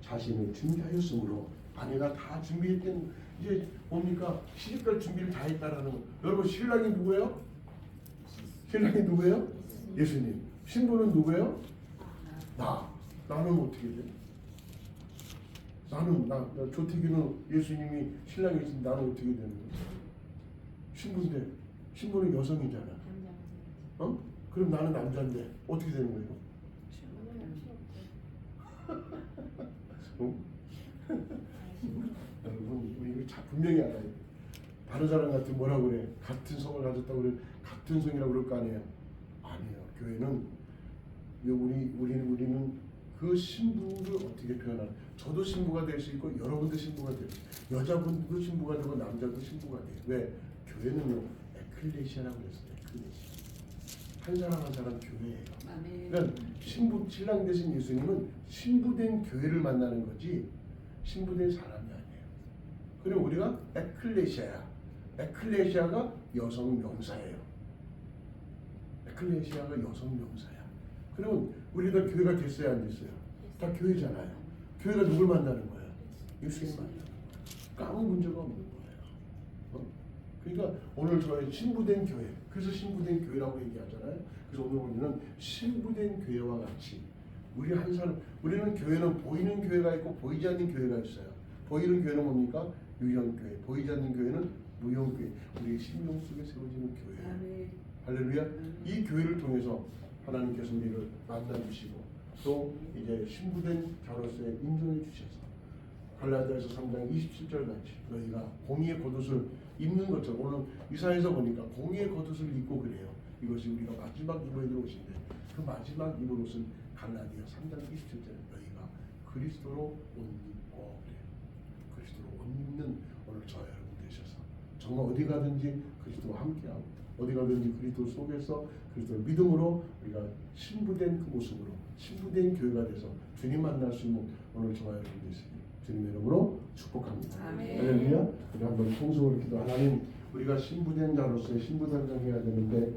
자신을 준비하였으므로 아내가 다 준비했던 이제 뭡니까 시집갈 준비를 다 했다라는 거. 여러분 신랑이 누구예요? 신랑이 누구예요? 예수님. 신부는 누구예요? 나는 어떻게 돼? 나는 조태기는 예수님이 신랑이었으면 나는 어떻게 되는 거야? 신부인데 신부는 여성이잖아. 그럼 나는 남자인데 어떻게 되는 거예요? 여러분 우리 이거 분명히 알아요. 다른 사람 같은 뭐라 그래? 같은 성을 가졌다고 그래? 같은 성이라고 그럴 거 아니에요? 아니에요. 교회는 우리는 그 신부를 어떻게 표현하는? 저도 신부가 될 수 있고 여러분도 신부가 될 수 있고 여자분도 신부가 되고 남자도 신부가 돼요. 왜? 교회는요 에클레시아라고 그랬어요. 에클레시아. 한 사람 한 사람 교회예요. 아멘. 그러니까 신랑 되신 예수님은 신부된 교회를 만나는 거지 신부된 사람이 아니에요. 그리고 우리가 에클레시아야. 에클레시아가 여성 명사예요. 에클레시아가 여성 명사야. 그러면 우리가 교회가 됐어요, 안 됐어요? 다 교회잖아요. 교회가 누굴 만나는 거예요? 예수님 만나는 거예요. 아무 문제가 없는 거예요. 그러니까 오늘 저희 신부된 교회, 그래서 신부된 교회라고 얘기하잖아요. 그래서 오늘 우리는 신부된 교회와 같이 우리는 교회는 보이는 교회가 있고 보이지 않는 교회가 있어요. 보이는 교회는 뭡니까? 유형교회. 보이지 않는 교회는 무형교회. 우리의 심령 속에 세워지는 교회. 아멘. 할렐루야. 이 교회를 통해서 하나님께서 우리를 만나주시고 또 이제 신부된 자로서의 인정해 주셔서 갈라디아서 3장 27절 같이 너희가 공의의 겉옷을 입는 것처럼 오늘 이사에서 보니까 공의의 겉옷을 입고 그래요. 이것이 우리가 마지막 입어야 될 옷인데 그 마지막 입을 옷은 갈라디아 3장 27절에 너희가 그리스도로 옷 입고 그래요. 그리스도로 옷 입는 오늘 저와 여러분 되셔서 정말 어디 가든지 그리스도와 함께하고 어디 가든지 그리스도 속에서 그리스도의 믿음으로 우리가 신부된 그 모습으로 신부된 교회가 돼서 주님 만날 수 있는 오늘 저와 여러분 되시길 주님의 이름으로 축복합니다. 아멘. 할렐루야. 우리 한번 통성으로 기도. 하나님 우리가 신부된 자로서의 신부단장해야 되는데